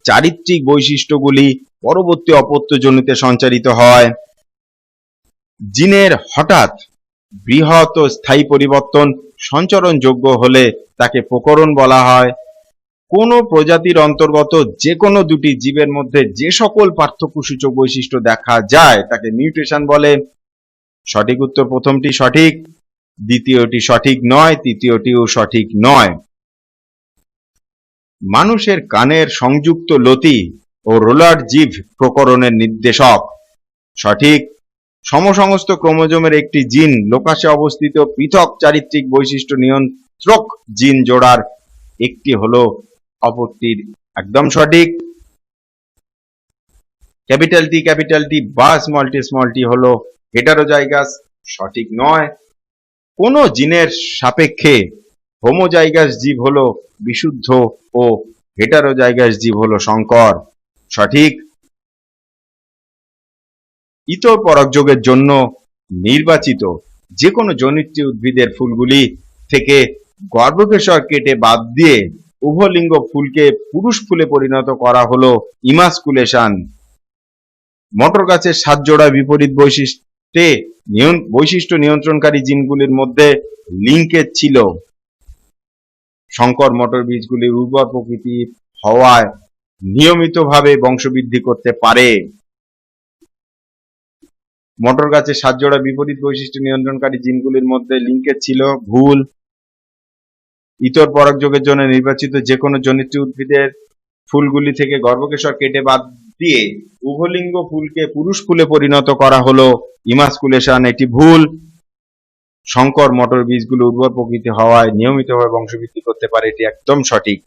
চারিত্রিক বৈশিষ্ট্যগুলি পরবর্তী অপত্য জনিতে সঞ্চারিত হয়। জিনের হঠাৎ, বৃহৎ ও স্থায়ী পরিবর্তন সঞ্চরণযোগ্য হলে তাকে প্রকরণ বলা হয়। কোন প্রজাতির অন্তর্গত যে কোনো দুটি জীবের মধ্যে যে সকল পার্থক্যসূচক বৈশিষ্ট্য দেখা যায় তাকে মিউটেশন বলে। সঠিক উত্তর প্রথমটি সঠিক, দ্বিতীয়টি সঠিক নয়, তৃতীয়টিও সঠিক নয়। মানুষের কানের সংযুক্ত লতি ও রোলার জিভ প্রকরণের নির্দেশক। সঠিক। সমসংস্থ ক্রোমোজোমের একটি জিন লোকাসে অবস্থিত পৃথক চারিত্রিক বৈশিষ্ট্য নিয়ন্ত্রক জিন জোড়ার একটি হলো অপরটির একদম সঠিক। ক্যাপিটাল টি বা স্মল টি হলো হেটারোজাইগাস, সঠিক নয়। কোন জিনের সাপেক্ষে হোমোজাইগাস জীব হলো বিশুদ্ধ ও হেটারোজাইগাস জীব হলো সংকর, সঠিক। ইতর পরাগযোগের জন্য নির্বাচিত যে কোনো জনিত্রী উদ্ভিদের ফুলগুলি থেকে গর্ভকেশর কেটে বাদ দিয়ে উভলিঙ্গ ফুলকে পুরুষ ফুলে পরিণত করা হলো ইমাসকুলেশন। মটর গাছের 7 জোড়া বিপরীত বৈশিষ্ট্য নিয়ন্ত্রণকারী জিনগুলির মধ্যে লিঙ্কেজ ছিল। সংকর মটর বীজগুলির উর্বর প্রকৃতি হওয়ায় নিয়মিতভাবে বংশবৃদ্ধি করতে পারে। মটর গাছে 7 জোড়া বিপরীত বৈশিষ্ট্য নিয়ন্ত্রণকারী জিনগুলির মধ্যে লিঙ্কেজ ছিল ভুল। ইতর পরাগযোগের জন্য নির্বাচিত যে কোনো জনিত্রী উদ্ভিদের ফুলগুলি থেকে গর্ভকেশর কেটে বাদ দিয়ে উভলিঙ্গ ফুলকে পুরুষ ফুলে পরিণত করা হলো ইমাস্কুলেশন, এটি ভুল। সংকর মটর বীজগুলো উর্বর প্রকৃতি হওয়ায় নিয়মিতভাবে বংশবৃদ্ধি করতে পারে, এটি একদম সঠিক।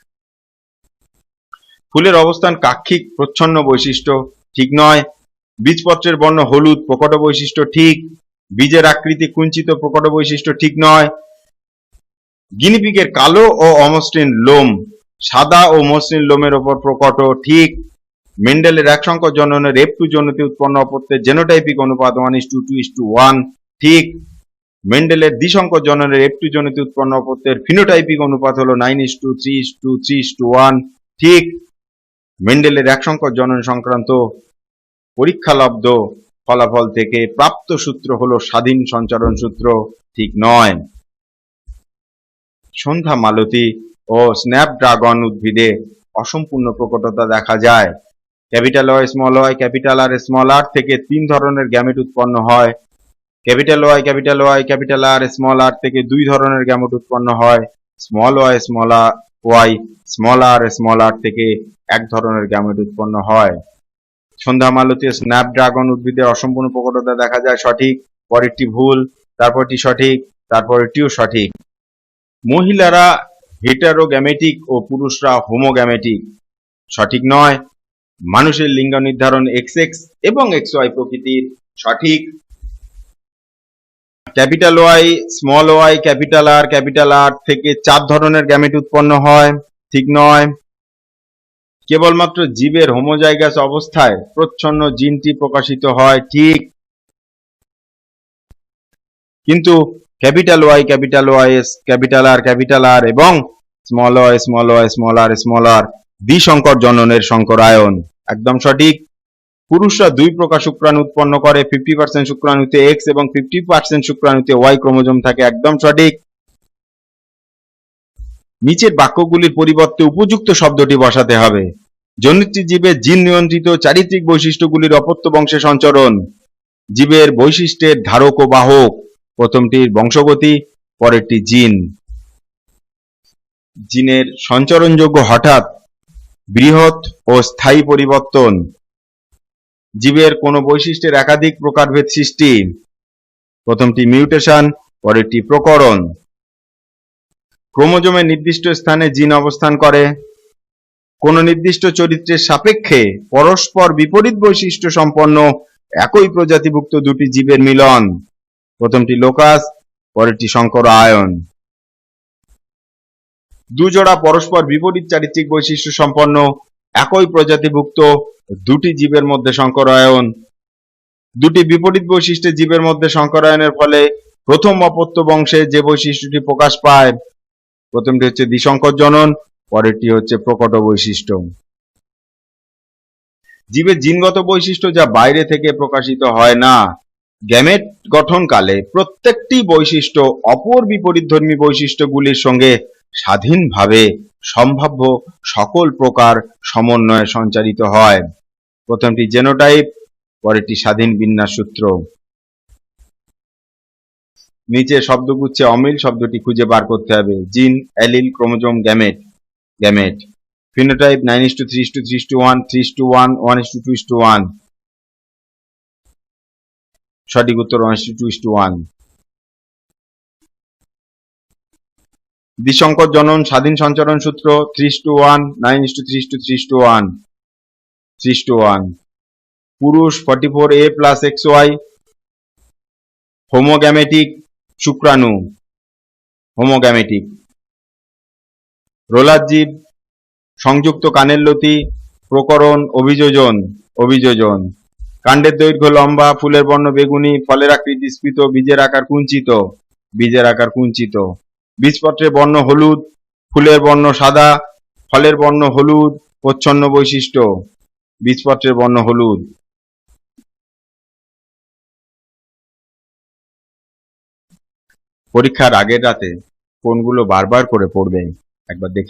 ফুলের অবস্থান কাক্ষিক প্রচ্ছন্ন বৈশিষ্ট্য ঠিক নয়। বীজপত্রের বর্ণ হলুদ প্রকট বৈশিষ্ট্য ঠিক। বীজের আকৃতি কুঞ্চিত প্রকট বৈশিষ্ট্য ঠিক নয়। গিনিপিগের কালো ও অমসৃণ লোম সাদা ও মসৃণ লোমের ওপর প্রকট ঠিক। মেন্ডেলের এক সংকর জননের F2 জনুতে উৎপন্ন অপত্যের জেনোটাইপিক অনুপাত 1:2:1 ঠিক। মেন্ডেলের দ্বিসংকর জননের F2 জনুতে উৎপন্ন অপত্যের ফিনোটাইপিক অনুপাত হলো 9:3:3:1 ঠিক। মেন্ডেলের এক সংকর জনন সংক্রান্ত পরীক্ষালব্ধ ফলাফল থেকে প্রাপ্ত সূত্র হলো স্বাধীন সঞ্চারণ সূত্র ঠিক নয়। সন্ধ্যা মালতী ও স্ন্যাপড্রাগন উদ্ভিদে অসম্পূর্ণ প্রকটতা দেখা যায়। Capital Y small Y capital R small R থেকে 3 ধরনের গ্যামেট উৎপন্ন হয়। Capital Y capital R small R থেকে 2 ধরনের গ্যামেট উৎপন্ন হয়। স্মল ওয়াই স্মল আর থেকে 1 ধরনের গ্যামেট উৎপন্ন হয়। সন্ধ্যা মালতী ও স্ন্যাপড্রাগন উদ্ভিদে অসম্পূর্ণ প্রকটতা দেখা যায়, সঠিক। পরেরটি ভুল, তারপরটি সঠিক, তারপরেরটিও সঠিক। মহিলারা হেটারোগ্যামেটিক ও পুরুষরা হোমোগ্যামেটিক, সঠিক নয়। মানুষের লিঙ্গ নির্ধারণ XX এবং XY প্রকৃতির, সঠিক। ক্যাপিটাল ওয়াই ক্যাপিটাল আর থেকে 4 ধরনের গ্যামেট উৎপন্ন হয়, ঠিক নয়। কেবলমাত্র জীবের হোমোজাইগাস অবস্থায় প্রচ্ছন্ন জিনটি প্রকাশিত হয়, ঠিক। কিন্তু ক্যাপিটাল ওয়াই ক্যাপিটাল আর এবং স্মল আর দ্বিসংকর জননের সংকরায়ন, একদম সঠিক। পুরুষরা 2 প্রকার শুক্রাণু উৎপন্ন করে, 50% শুক্রাণুতে X এবং 50% শুক্রাণুতে Y ক্রোমোজোম থাকে, একদম সঠিক। নিচের বাক্যগুলির পরিবর্তে উপযুক্ত শব্দটি বসাতে হবে। জনিত্রী জীবের জিন নিয়ন্ত্রিত চারিত্রিক বৈশিষ্ট্যগুলির অপত্য বংশে সঞ্চরণ। জীবের বৈশিষ্ট্যের ধারক ও বাহক, প্রথমটির বংশগতি, পরেরটি জিন। জিনের সঞ্চরণযোগ্য হঠাৎ, বৃহৎ ও স্থায়ী পরিবর্তন। জীবের কোনো বৈশিষ্ট্যের একাধিক প্রকারভেদ সৃষ্টি, প্রথমটি মিউটেশন, পরেরটি প্রকরণ। ক্রোমোজোমের নির্দিষ্ট স্থানে জিন অবস্থান করে। কোন নির্দিষ্ট চরিত্রের সাপেক্ষে পরস্পর বিপরীত বৈশিষ্ট্য সম্পন্ন একই প্রজাতিভুক্ত 2টি জীবের মিলন, প্রথমটি লোকাস, পরেরটি সংকরায়ন। 2 জোড়া পরস্পর বিপরীত চারিত্রিক বৈশিষ্ট্য সম্পন্ন একই প্রজাতিভুক্ত 2টি জীবের মধ্যে সংকরায়ন। 2টি বিপরীত বৈশিষ্ট্যের জীবের মধ্যে সংকরায়নের ফলে প্রথম অপত্য বংশে যে বৈশিষ্ট্যটি প্রকাশ পায়, প্রথমটি হচ্ছে দ্বিসংকর জনন, পরেরটি হচ্ছে প্রকট বৈশিষ্ট্য। জীবের জিনগত বৈশিষ্ট্য যা বাইরে থেকে প্রকাশিত হয় না। গ্যামেট গঠনকালে প্রত্যেকটি বৈশিষ্ট্য অপর বিপরীতধর্মী বৈশিষ্ট্যগুলির সঙ্গে স্বাধীনভাবে সম্ভাব্য সকল প্রকার সমন্বয়ে সঞ্চারিত হয়, প্রথমটি জেনোটাইপ, পরেরটি স্বাধীন বিন্যাস সূত্র। নিচে শব্দগুচ্ছে অমিল শব্দটি খুঁজে বার করতে হবে। জিন, অ্যালিল, ক্রোমোজোম, গ্যামেট। ফিনোটাইপ 9:3:3:1, 3:1, 1:2:1। সঠিক উত্তর 1:2:1। দ্বিসংকর জনন স্বাধীন সঞ্চরণ সূত্র 3:1, 9:3:3:1, 3:1। পুরুষ 44A + XY, হোমোগ্যামেটিক শুক্রাণু, হোমোগ্যামেটিক। রোলার জীব, সংযুক্ত কানের লতি, প্রকরণ, অভিযোজন। কাণ্ডের দৈর্ঘ্য লম্বা, ফুলের বর্ণ বেগুনি, ফলের আকৃতি স্ফীত, বীজের আকার কুঞ্চিত। বীজপত্রের বর্ণ হলুদ, ফুলের বর্ণ সাদা, ফলের বর্ণ হলুদ, প্রচ্ছন্ন বৈশিষ্ট্য, বীজপত্রের বর্ণ হলুদ। পরীক্ষার আগের রাতে কোনগুলো বারবার করে পড়বেন একবার দেখে